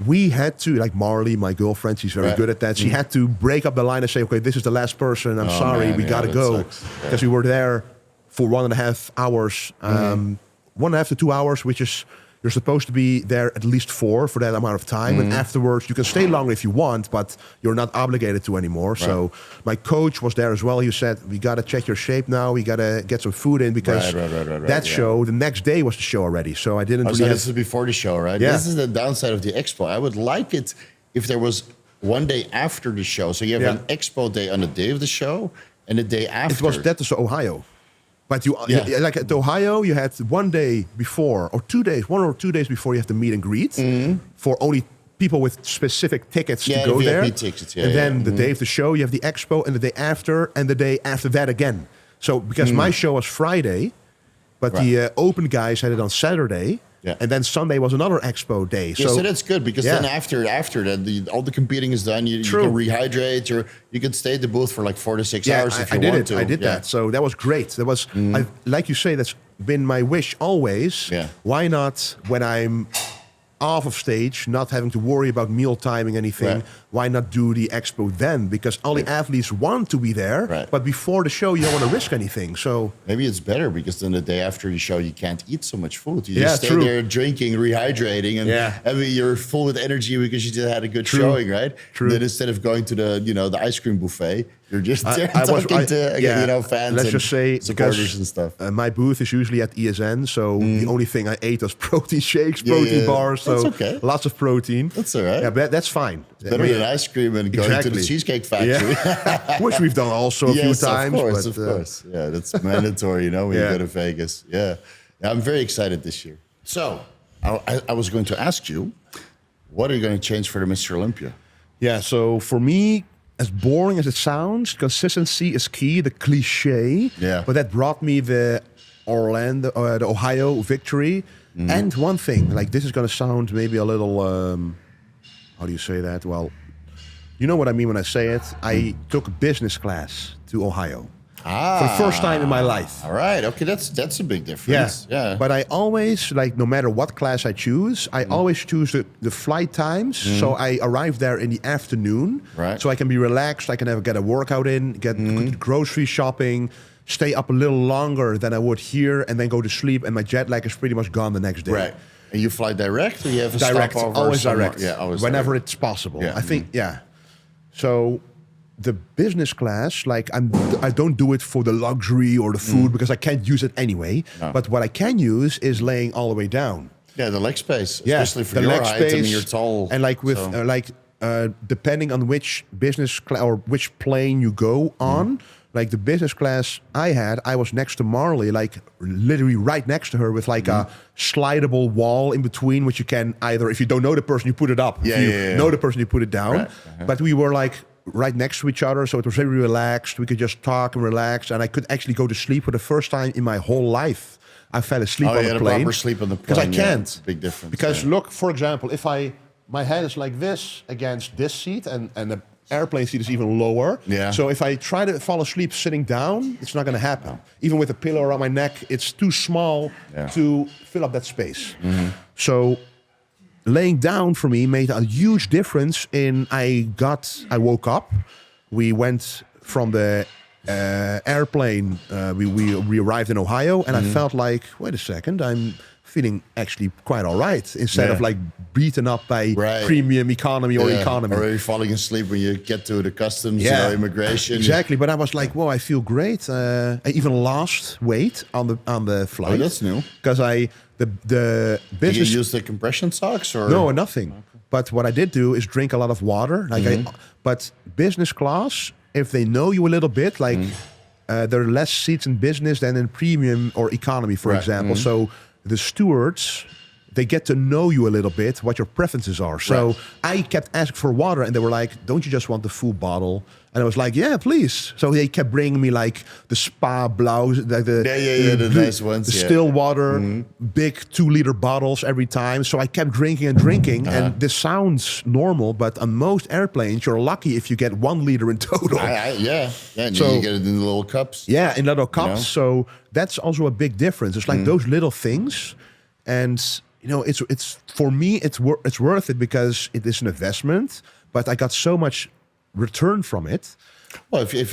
we had to, like Marley, my girlfriend, she's very good at that. She had to break up the line and say, okay, this is the last person. I'm sorry,
man,
we got to go. Because we were there for 1.5 hours, 1.5 to 2 hours, which is, you're supposed to be there at least for that amount of time. And afterwards, you can stay longer if you want, but you're not obligated to anymore. So my coach was there as well. He said, we got to check your shape now. We got to get some food in because that show, the next day was the show already. So I didn't really
this is before the show, right? Yeah. This is the downside of the expo. I would like it if there was one day after the show. So you have an expo day on the day of the show and the day after.
That was Ohio. But like at Ohio, you had 1 day before, or 2 days, 1 or 2 days before you have the meet and greet for only people with specific tickets to go there.
Tickets,
and then the day of the show, you have the expo, and the day after, and the day after that again. So because my show was Friday, but the open guys had it on Saturday. Yeah. And then Sunday was another expo day.
So that's good because then after that, all the competing is done. You can rehydrate, or you can stay at the booth for like 4 to 6 hours if you want to.
I did that. So that was great. That was, like you say, that's been my wish always. Yeah. Why not, when I'm off of stage, not having to worry about meal timing, anything, why not do the expo then? Because all the athletes want to be there, but before the show, you don't want to risk anything. So
maybe it's better because then the day after the show, you can't eat so much food. You just stay there drinking, rehydrating, and I mean, you're full with energy because you just had a good showing, right? True. And then instead of going to the ice cream buffet, you're just there talking to fans,
let's just say,
supporters and stuff.
My booth is usually at ESN, so the only thing I ate was protein shakes, protein bars. So lots of protein.
That's all right.
Yeah, but that's fine.
Better than ice cream and going to the Cheesecake Factory.
Which we've done also a few times.
Of course. Yeah, that's mandatory, when you go to Vegas. Yeah. I'm very excited this year. So, I was going to ask you, What are you going to change for the Mr. Olympia?
Yeah, so for me, as boring as it sounds, consistency is key, the cliche.
Yeah.
But that brought me the the Ohio victory. And one thing, like this is going to sound maybe a little, how do you say that? Well, you know what I mean when I say it. I took business class to Ohio for the first time in my life.
All right. Okay, that's a big difference. Yeah.
But I always, like, no matter what class I choose, I always choose the flight times. So I arrive there in the afternoon.
Right.
So I can be relaxed. I can get a workout in, get grocery shopping, stay up a little longer than I would here, and then go to sleep. And my jet lag is pretty much gone the next day.
Right. And you fly direct, or you have a
Direct,
stopover?
always
somewhere?
direct.
Yeah, always
whenever
direct.
it's possible.
Yeah.
I think, So the business class, like I don't do it for the luxury or the food because I can't use it anyway.
No.
But what I can use is laying all the way down.
Yeah, the leg space,
Yeah,
especially for
the
your
leg
height. I mean,
space,
you're tall.
and like with
so-
depending on which business or which plane you go on. Like the business class I had, I was next to Marley, like literally right next to her with like a slidable wall in between, which you can either, if you don't know the person, you put it up.
Yeah,
if you
yeah.
know the person, you put it down.
Right.
But we were like right next to each other, so it was very relaxed. We could just talk and relax, and I could actually go to sleep for the first time in my whole life. I fell asleep on
you
the
had a
plane.
proper sleep on the
Because I
plane, yeah.
can't.
It's a big difference,
Because
yeah.
look, for example, if my head is like this against this seat, and the airplane seat is even lower.
Yeah.
So if I try to fall asleep sitting down, it's not going to happen. Even with a pillow around my neck, it's too small to fill up that space. So laying down for me made a huge difference in I woke up. We went from the airplane. We arrived in Ohio, and I felt like, wait a second, I'm feeling actually quite all right instead of like beaten up by premium economy or economy.
Or you're falling asleep when you get to the customs, immigration.
Exactly, but I was like, whoa, I feel great. I even lost weight on the flight.
Oh, that's new.
Because the
Did you
business.
use the compression socks or
No, nothing. But what I did do is drink a lot of water. Like but business class, if they know you a little bit, like there are less seats in business than in premium or economy, for example. So the stewards, they get to know you a little bit, what your preferences are. So I kept asking for water, and they were like, don't you just want the full bottle? And I was like, yeah, please. So they kept bringing me like the spa blouse, like
the nice ones,
the still water, big 2-liter bottles every time. So I kept drinking and drinking. And this sounds normal, but on most airplanes, you're lucky if you get 1 liter in total.
and
So-
you get it in the little cups.
Yeah, in little cups.
know?
So that's also a big difference. It's like those little things, and it's for me, it's worth it because it is an investment. But I got so much return from it.
Well, if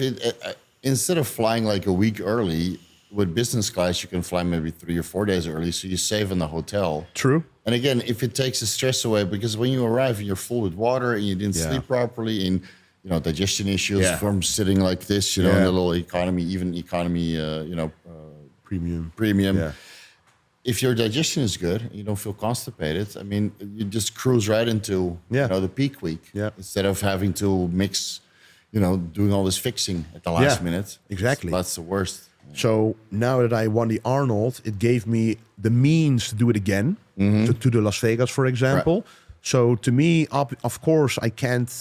instead of flying like a week early with business class, you can fly maybe 3 or 4 days early, so you save in the hotel.
True.
And again, if it takes the stress away, because when you arrive and you're full with water and you didn't sleep properly, and digestion issues from sitting like this, in the little economy, premium.
Yeah.
If your digestion is good, you don't feel constipated. I mean, you just cruise right into the peak week instead of having to mix, doing all this fixing at the last minute.
Exactly.
That's the worst.
So now that I won the Arnold, it gave me the means to do it again, to the Las Vegas, for example.
Right.
So to me, of course, I can't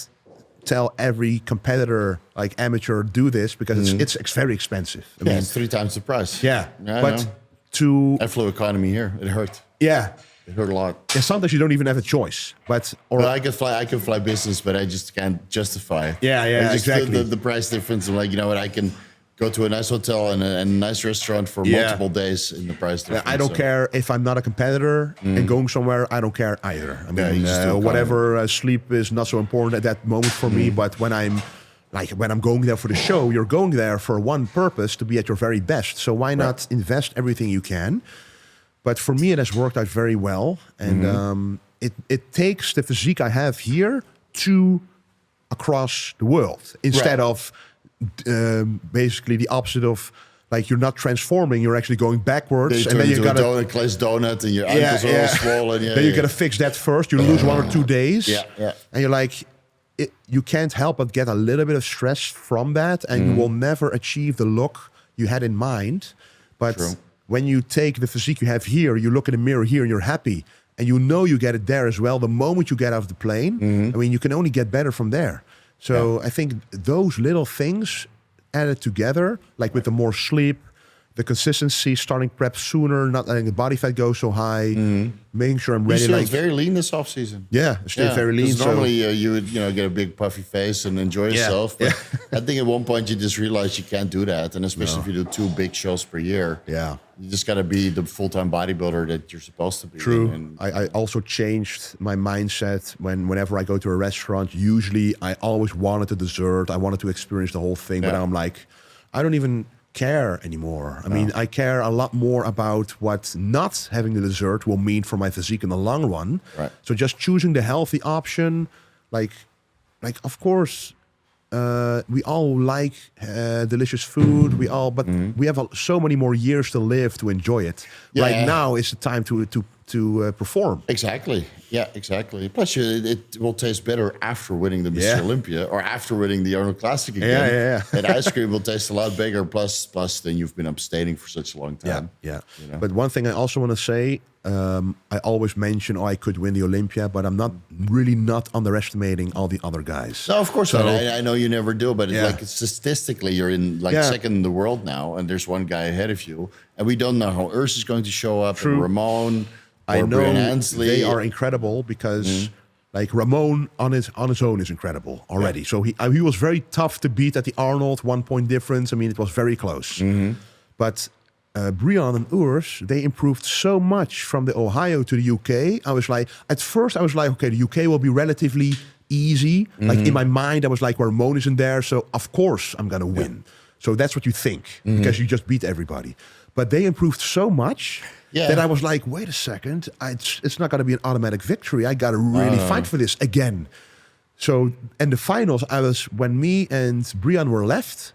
tell every competitor, like amateur, do this because it's very expensive. I mean,
It's 3 times the price.
yeah,
I
but
know. I flew economy here. It hurt.
Yeah,
It hurt a lot.
and sometimes you don't even have a choice. But
I can fly business, but I just can't justify it.
Yeah,
I just feel
exactly.
The price difference. I'm like, you know what? I can go to a nice hotel and a nice restaurant for multiple days in the price difference.
I don't care if I'm not a competitor and going somewhere. I don't care either. I mean,
you just do
whatever sleep is not so important at that moment for me. But when I'm going there for the show, you're going there for one purpose, to be at your very best. So why not invest everything you can? But for me, it has worked out very well, and it takes the physique I have here to across the world instead of basically the opposite of, like, you're not transforming, you're actually going backwards,
Then
and then you got
a glazed donut and your ankles are all swollen.
then you got to fix that first. You lose 1 or 2 days, and you're like, you can't help but get a little bit of stress from that, and you will never achieve the look you had in mind. But when you take the physique you have here, you look in the mirror here, and you're happy, and you know you get it there as well. The moment you get off the plane, I mean, you can only get better from there. So I think those little things added together, like with the more sleep, the consistency, starting prep sooner, not letting the body fat go so high, making sure I'm ready.
You still very lean this off season.
Yeah, still very lean. So
normally you would get a big puffy face and enjoy yourself. But I think at one point you just realize you can't do that, and especially if you do 2 big shows per year.
Yeah.
You just got to be the full-time bodybuilder that you're supposed to be.
True.
And
I also changed my mindset whenever I go to a restaurant. Usually I always wanted a dessert. I wanted to experience the whole thing. But now I'm like, I don't even care anymore. I mean, I care a lot more about what not having the dessert will mean for my physique in the long run.
Right.
So just choosing the healthy option, like of course, we all like delicious food. But we have so many more years to live to enjoy it.
Yeah.
Right now is the time to perform.
Exactly. Yeah, exactly. Plus, it will taste better after winning the Mr. Olympia or after winning the Arnold Classic again.
Yeah.
And ice cream will taste a lot bigger. Plus, then you've been abstaining for such a long time.
Yeah.
You know?
But one thing I also want to say, I always mention, I could win the Olympia, but I'm not underestimating all the other guys.
No, of course not. I know you never do, but like statistically, you're in second in the world now, and there's one guy ahead of you, and we don't know how Urs is going to show up.
True.
And Ramon.
I know
Ansley.
they are incredible because, like Ramon on his own is incredible already. So he was very tough to beat at the Arnold, 1 point difference. I mean, it was very close. But Brian and Urs, they improved so much from the Ohio to the UK. At first I was like, okay, the UK will be relatively easy. Like in my mind, I was like, well, Ramon isn't there, so of course I'm gonna win. So that's what you think because you just beat everybody. But they improved so much. That I was like, wait a second, it's not going to be an automatic victory. I got to really fight for this again. So, in the finals, when me and Brian were left,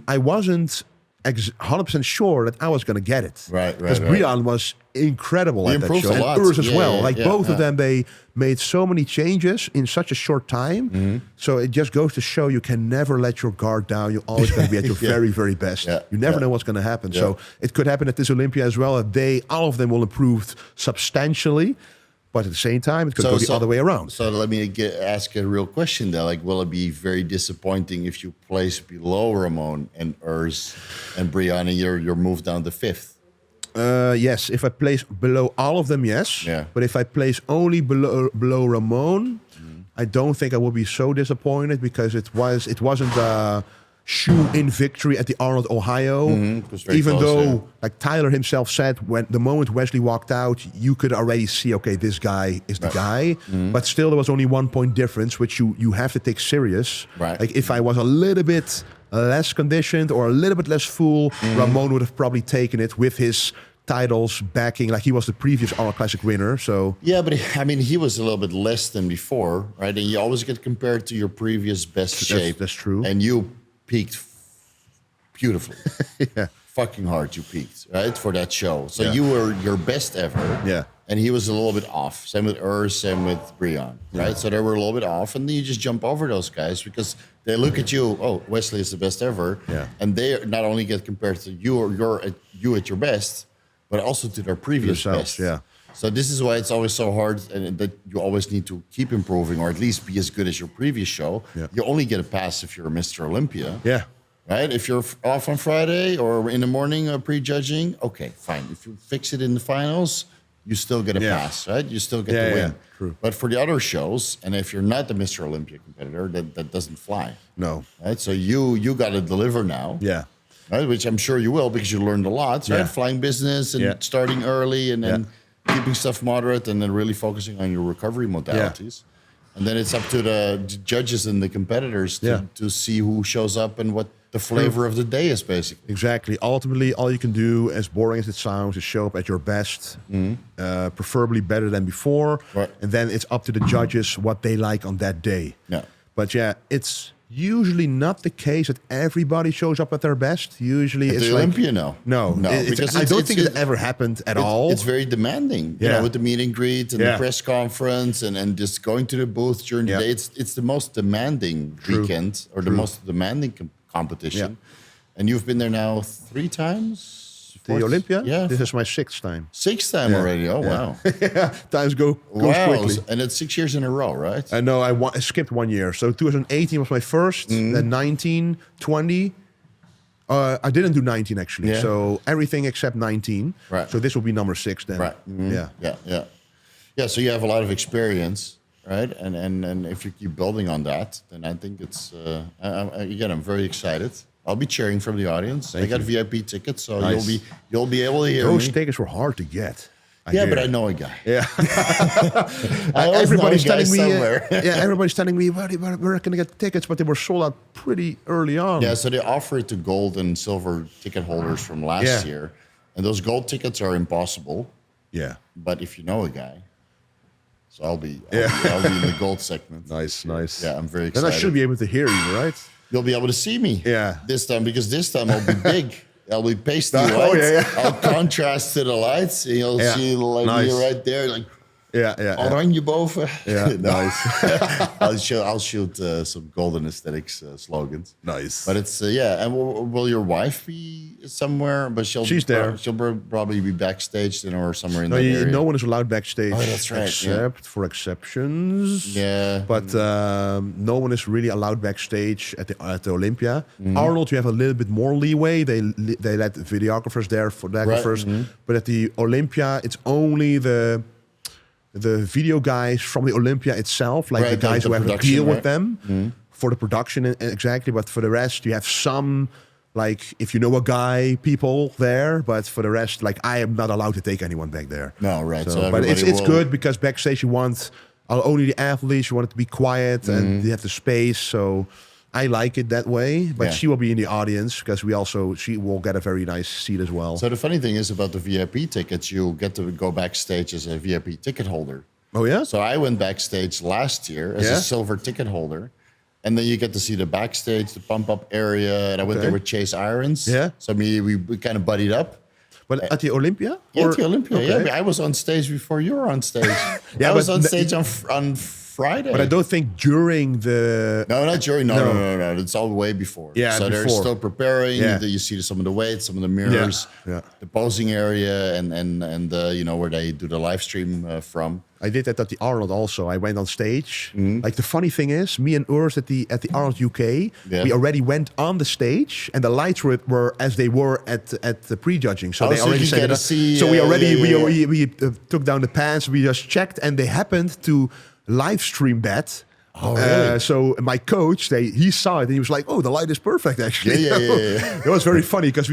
I wasn't 100% sure that I was going to get it.
Right.
Because Brian was incredible at that show. And Urs as well. Both of them, they made so many changes in such a short time. So it just goes to show you can never let your guard down. You're always going to be at your very, very best. You never know what's going to happen. So it could happen at this Olympia as well. All of them will improve substantially. But at the same time, it could go the other way around.
So let me ask a real question there. Like, will it be very disappointing if you place below Ramon and Urs and Brian and you're moved down to 5th?
Yes, if I place below all of them, yes.
Yeah.
But if I place only below Ramon, I don't think I will be so disappointed because it wasn't a shoe-in victory at the Arnold, Ohio. Even though, like Tyler himself said, when the moment Wesley walked out, you could already see, okay, this guy is the guy. But still, there was only 1 point difference, which you have to take serious.
Right.
Like if I was a little bit less conditioned or a little bit less full, Ramon would have probably taken it with his titles backing, like he was the previous Arnold Classic winner. So
but he was a little bit less than before, right? And you always get compared to your previous best shape.
That's true.
And you peaked beautifully. Fucking hard you peaked, right? For that show. So you were your best ever.
Yeah.
And he was a little bit off. Same with Urs, same with Brian, right? So they were a little bit off. And then you just jump over those guys because they look at you, oh, Wesley is the best ever.
Yeah.
And they not only get compared to you at your best, but also to their previous best.
Yeah.
So this is why it's always so hard and that you always need to keep improving or at least be as good as your previous show.
Yeah.
You only get a pass if you're a Mr. Olympia.
Yeah.
Right? If you're off on Friday or in the morning pre-judging, okay, fine. If you fix it in the finals, you still get a pass, right? You still get the win.
Yeah, true.
But for the other shows, and if you're not the Mr. Olympia competitor, that doesn't fly.
No.
Right? So you got to deliver now.
Yeah.
Right? Which I'm sure you will because you learned a lot, right?
Yeah.
Flying business and starting early and then keeping stuff moderate and then really focusing on your recovery modalities. And then it's up to the judges and the competitors to see who shows up and what the flavor of the day is, basically.
Exactly. Ultimately, all you can do, as boring as it sounds, is show up at your best, preferably better than before.
Right.
And then it's up to the judges what they like on that day.
Yeah.
But it's usually not the case that everybody shows up at their best. Usually
At
it's
the
like...
Olympia, no.
Because I don't think it ever happened at all.
It's very demanding, you know, with the meet and greet and the press conference and just going to the booth during the day. It's the most demanding weekend or the most demanding competition. And you've been there now 3 times?
The
Fourth?
Olympia?
Yeah.
This is my 6th time.
6th time already. Oh, wow.
Yeah, times goes quickly.
And it's 6 years in a row, right?
I know I skipped 1 year. So 2018 was my first, then 19, 20. I didn't do 19 actually.
Yeah.
So everything except 19.
Right.
So this will be number 6 then.
Right. Yeah, so you have a lot of experience, right? And if you keep building on that, then I think it's, again, I'm very excited. I'll be cheering from the audience. I got VIP tickets, so
Nice.
you'll be able to hear
Those
me.
tickets were hard to get.
But I know a guy.
Yeah.
I always
Everybody's
know a guy
telling me.
somewhere.
Everybody's telling me where can I get tickets, but they were sold out pretty early on.
Yeah, so they offer it to gold and silver ticket holders from last year, and those gold tickets are impossible.
Yeah.
But if you know a guy, so I'll be in the gold segment.
Nice.
Yeah, I'm very
Then
excited.
I should be able to hear you, right?
You'll be able to see me.
Yeah.
This time, because this time I'll be big. I'll be pasty white.
Oh, yeah.
I'll contrast to the lights, and you'll see like me right there, like oranje boven.
Yeah, nice.
I'll shoot some golden aesthetics slogans.
Nice.
But it's and will your wife be somewhere? But
She's there.
She'll probably be backstage then or somewhere in that area.
No one is allowed backstage.
Oh, that's right,
Except for exceptions.
Yeah.
But no one is really allowed backstage at the Olympia. Arnold, you have a little bit more leeway. They let videographers there, photographers. But at the Olympia, it's only the video guys from the Olympia itself, like the guys who have to deal with them for the production exactly. But for the rest, you have some, like if you know a guy, people there. But for the rest, like I am not allowed to take anyone back there.
No, right.
So but it's good because backstage you want only the athletes. You want it to be quiet and you have the space. So I like it that way, but she will be in the audience because she will get a very nice seat as well.
So the funny thing is about the VIP tickets, you get to go backstage as a VIP ticket holder.
Oh yeah?
So I went backstage last year as a silver ticket holder, and then you get to see the backstage, the pump up area, and I went there with Chase Irons.
Yeah.
So we kind of buddied up.
But at the Olympia?
Yeah, at the Olympia. Yeah, I was on stage before you were on stage. I was on stage on Friday.
But I don't think during the...
No, not during. No. It's all way before.
Yeah,
so they're still preparing.
Yeah.
You see some of the weights, some of the mirrors, the posing area, and where they do the live stream from.
I did that at the Arnold also. I went on stage. Like the funny thing is, me and Urs at the Arnold UK, we already went on the stage, and the lights were as they were at the prejudging. So they already set it up. So we already we took down the pants. We just checked, and they happened to live stream that.
Oh, really?
So my coach, he saw it and he was like, "Oh, the light is perfect." Actually,
yeah.
It was very funny because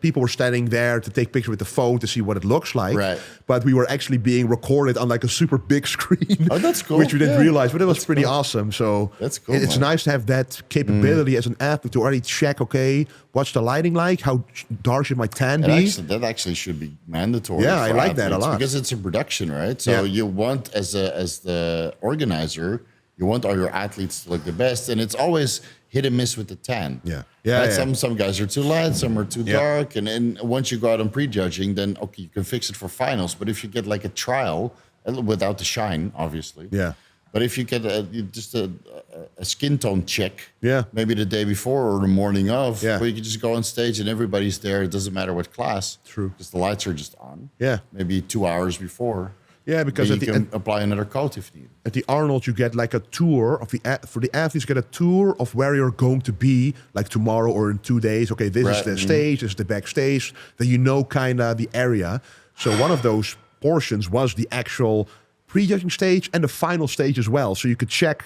people were standing there to take pictures with the phone to see what it looks like.
Right.
But we were actually being recorded on like a super big screen.
Oh, that's cool.
Which we didn't realize, but it was pretty awesome. So
that's cool.
It's nice to have that capability as an athlete to already check. Okay, what's the lighting like? How dark should my tan be?
That actually should be mandatory.
Yeah, I like that a lot
because it's a production, right? So you want as the organizer. You want all your athletes to look the best, and it's always hit and miss with the tan. Right? Some guys are too light, some are too dark, and then once you go out on prejudging, then okay, you can fix it for finals. But if you get like a trial without the shine, obviously. But if you get just a skin tone check, maybe the day before or the morning of, where you can just go on stage and everybody's there. It doesn't matter what class.
True.
Because the lights are just on. Maybe 2 hours before.
Yeah, because
you can apply another coat if needed.
At the Arnold, you get like a tour of for the athletes. You get a tour of where you're going to be, like tomorrow or in 2 days. Okay, this is the stage, this is the backstage. Then you know kind of the area. So one of those portions was the actual prejudging stage and the final stage as well. So you could check,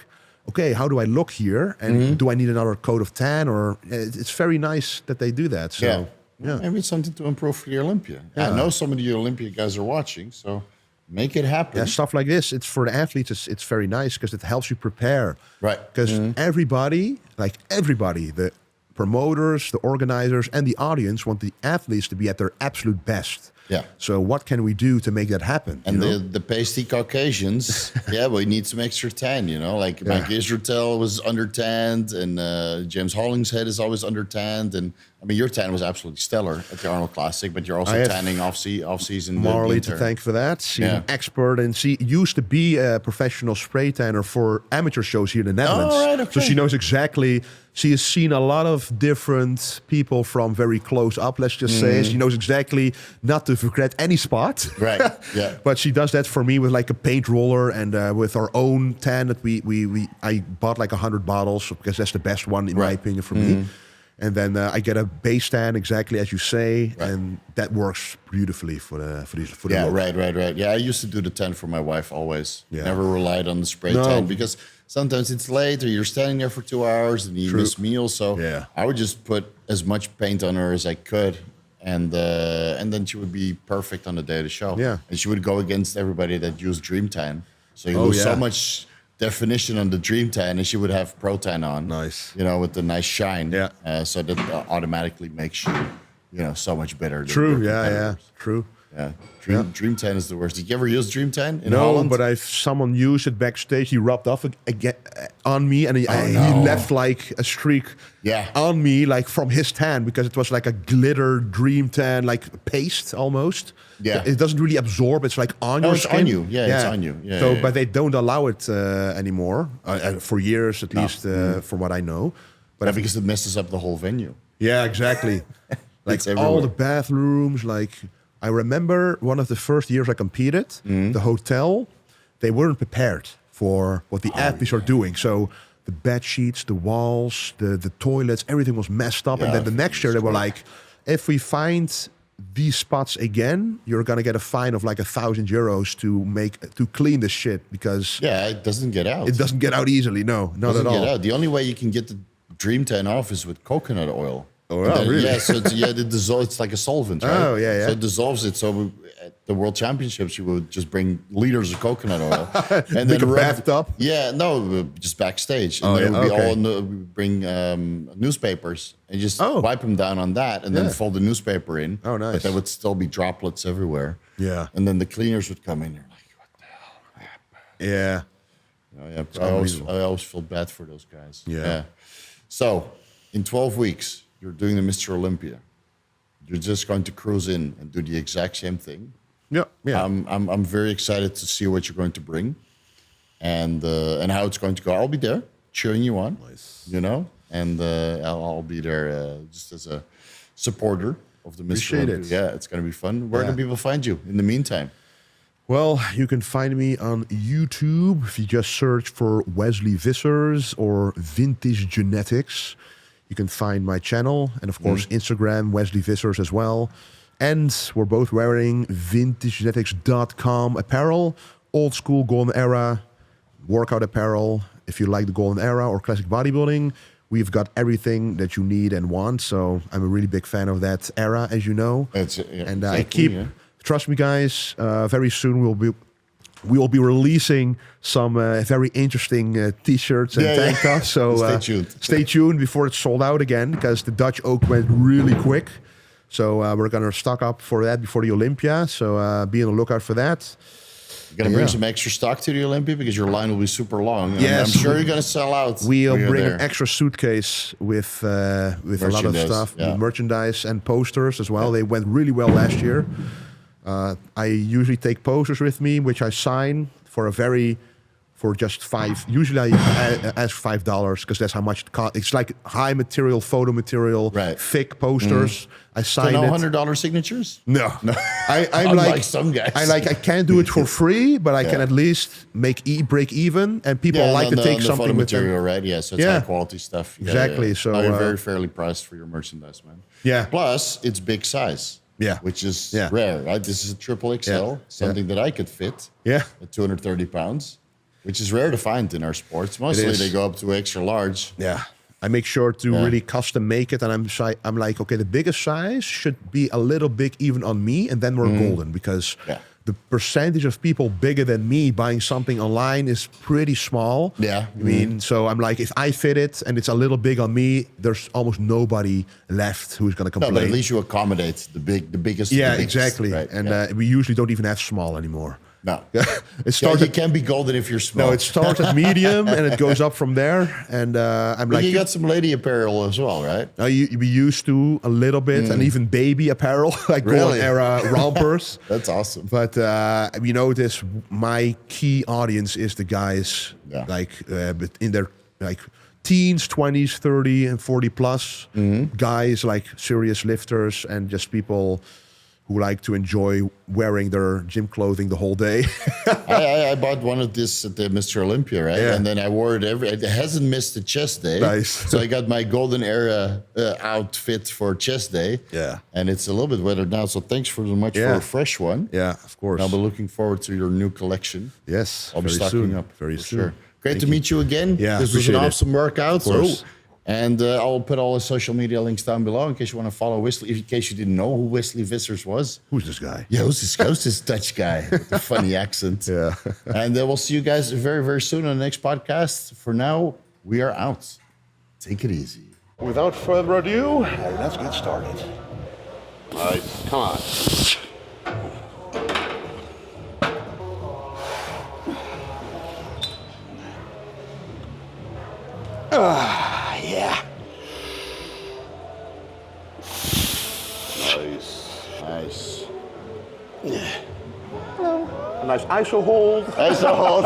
okay, how do I look here, and do I need another coat of tan? Or it's very nice that they do that. So
maybe it's something to improve for the Olympia. I know some of the Olympia guys are watching, so. Make it happen.
Yeah, stuff like this. It's for the athletes. It's very nice because it helps you prepare.
Right.
Because everybody, the promoters, the organizers, and the audience want the athletes to be at their absolute best.
Yeah.
So what can we do to make that happen?
And the pasty Caucasians, we need some extra tan, Like Mike Israel was under tanned, and James Hollingshead is always under tanned. And I mean, your tan was absolutely stellar at the Arnold Classic, but you're also tanning off season.
Marley to thank for that. She's an expert, and she used to be a professional spray tanner for amateur shows here in the Netherlands.
Oh, right, okay.
So she knows exactly. She has seen a lot of different people from very close up, let's just say. She knows exactly not to regret any spot.
Right, yeah.
But she does that for me with like a paint roller and with our own tan that I bought like 100 bottles because that's the best one in my opinion for me. And then I get a base tan exactly as you say, and that works beautifully for the look.
Right. Yeah, I used to do the tan for my wife always. Never relied on the spray tan because sometimes it's late or you're standing there for 2 hours and you miss meals. So I would just put as much paint on her as I could, and then she would be perfect on the day of the show.
Yeah,
and she would go against everybody that used DreamTan. So you lose so much definition on the DreamTan, and she would have Pro Tan on.
Nice,
with the nice shine.
Yeah,
so that automatically makes you, so much better.
True. True.
Yeah, DreamTan is the worst. Did you ever use DreamTan in
no,
Holland?
But someone used it backstage. He rubbed off again on me, and he left like a streak on me, like from his tan, because it was like a glitter DreamTan, like paste almost.
Yeah,
it doesn't really absorb. It's like on your skin.
On you. Yeah, it's on you. Yeah,
so, but they don't allow it anymore for years, at least, from what I know. But
because it messes up the whole venue.
Yeah, exactly. Like all the bathrooms, like. I remember one of the first years I competed, the hotel, they weren't prepared for what the athletes are doing. So the bed sheets, the walls, the toilets, everything was messed up. And then the next year they were like, if we find these spots again, you're going to get a fine of like €1,000 to clean this shit because...
Yeah, it doesn't get out.
It doesn't get out easily, no, not at all.
The only way you can get the DreamTan off is with coconut oil.
Oh, really?
Yeah, so it's like a solvent, right?
Oh, yeah.
So it dissolves it. So at the World Championships, you would just bring liters of coconut oil and then
bathed up.
Yeah, no, just backstage. And then it would be all we bring newspapers and just wipe them down on that, and then fold the newspaper in.
Oh, nice.
But there would still be droplets everywhere.
Yeah.
And then the cleaners would come in. You're like, what the hell happened?
Yeah.
I always feel bad for those guys.
Yeah.
So in 12 weeks. You're doing the Mr. Olympia. You're just going to cruise in and do the exact same thing.
Yeah.
I'm very excited to see what you're going to bring, and how it's going to go. I'll be there cheering you on.
Nice.
And I'll be there just as a supporter of the Mr.
Appreciate
Olympia.
it.
Yeah, it's going to be fun. Where can people find you in the meantime?
Well, you can find me on YouTube if you just search for Wesley Vissers or Vintage Genetics. You can find my channel and, of course, Instagram, Wesley Vissers as well. And we're both wearing vintagegenetics.com apparel, old school golden era workout apparel. If you like the golden era or classic bodybuilding, we've got everything that you need and want. So I'm a really big fan of that era, as you know. Trust me, guys, very soon we will be releasing some very interesting T-shirts and tank tops. So
stay tuned.
Stay tuned before it's sold out again, because the Dutch Oak went really quick. So we're going to stock up for that before the Olympia. So be on the lookout for that.
You're going to bring some extra stock to the Olympia because your line will be super long.
Yes,
I'm sure you're going to sell out.
We'll bring an extra suitcase with a lot of stuff, merchandise and posters as well. They went really well last year. I usually take posters with me, which I sign for just $5. Usually I ask $5 because that's how much it costs. It's like high material, photo material, thick posters. I sign
no
it.
$100 signatures?
No. I'm like
some guys.
I can't do it for free, but I can at least break even, and people like to take something
photo
with them.
material, right? Yeah, so it's high quality stuff.
Exactly.
Yeah.
So
you're very fairly priced for your merchandise, man.
Yeah.
Plus, it's big size.
Yeah.
Which is rare, right? This is a triple XL, something that I could fit at 230 pounds, which is rare to find in our sports. Mostly they go up to extra large.
Yeah. I make sure to really custom make it, and I'm like, okay, the biggest size should be a little big even on me, and then we're golden, because the percentage of people bigger than me buying something online is pretty small.
Yeah.
I mean, so I'm like, if I fit it and it's a little big on me, there's almost nobody left who's going to
No,
complain.
but at least you accommodate the biggest.
Yeah,
the biggest,
exactly.
right?
And
Yeah.
we usually don't even have small anymore.
No.
It
Yeah,
starts
you
at,
can be golden if you're small.
no, it starts at medium and it goes up from there. And I'm
But
like,
you got some lady apparel as well, right?
we used to a little bit, and even baby apparel, like
Really?
golden era rompers.
That's awesome.
But you notice my key audience is the guys
Yeah.
like but in their like teens, 20s, 30 and 40 plus guys, like serious lifters and just people who like to enjoy wearing their gym clothing the whole day.
I bought one of this at the Mr. Olympia, right?
Yeah.
And then I wore it it hasn't missed a chest day.
Nice.
So I got my golden era outfit for chest day.
Yeah.
And it's a little bit weathered now. So thanks so much for
Yeah.
a fresh one.
Yeah, of course.
I'll be looking forward to your new collection.
Yes,
I'll be
very
stocking
soon.
up.
Very
for
soon.
Sure. Great
Thank
to
you.
meet you again.
Yeah,
This was an
appreciate it.
awesome workout.
Of course.
So, and I'll put all the social media links down below in case you want to follow Wesley. In case you didn't know who Wesley Vissers was.
Who's this guy?
Yeah, who's this Dutch guy with a funny accent?
Yeah.
And we'll see you guys very, very soon on the next podcast. For now, we are out. Take it easy.
Without further ado, let's get started. All right, come on. Yeah. Nice.
Nice.
A nice ISO hold.
Nice to hold.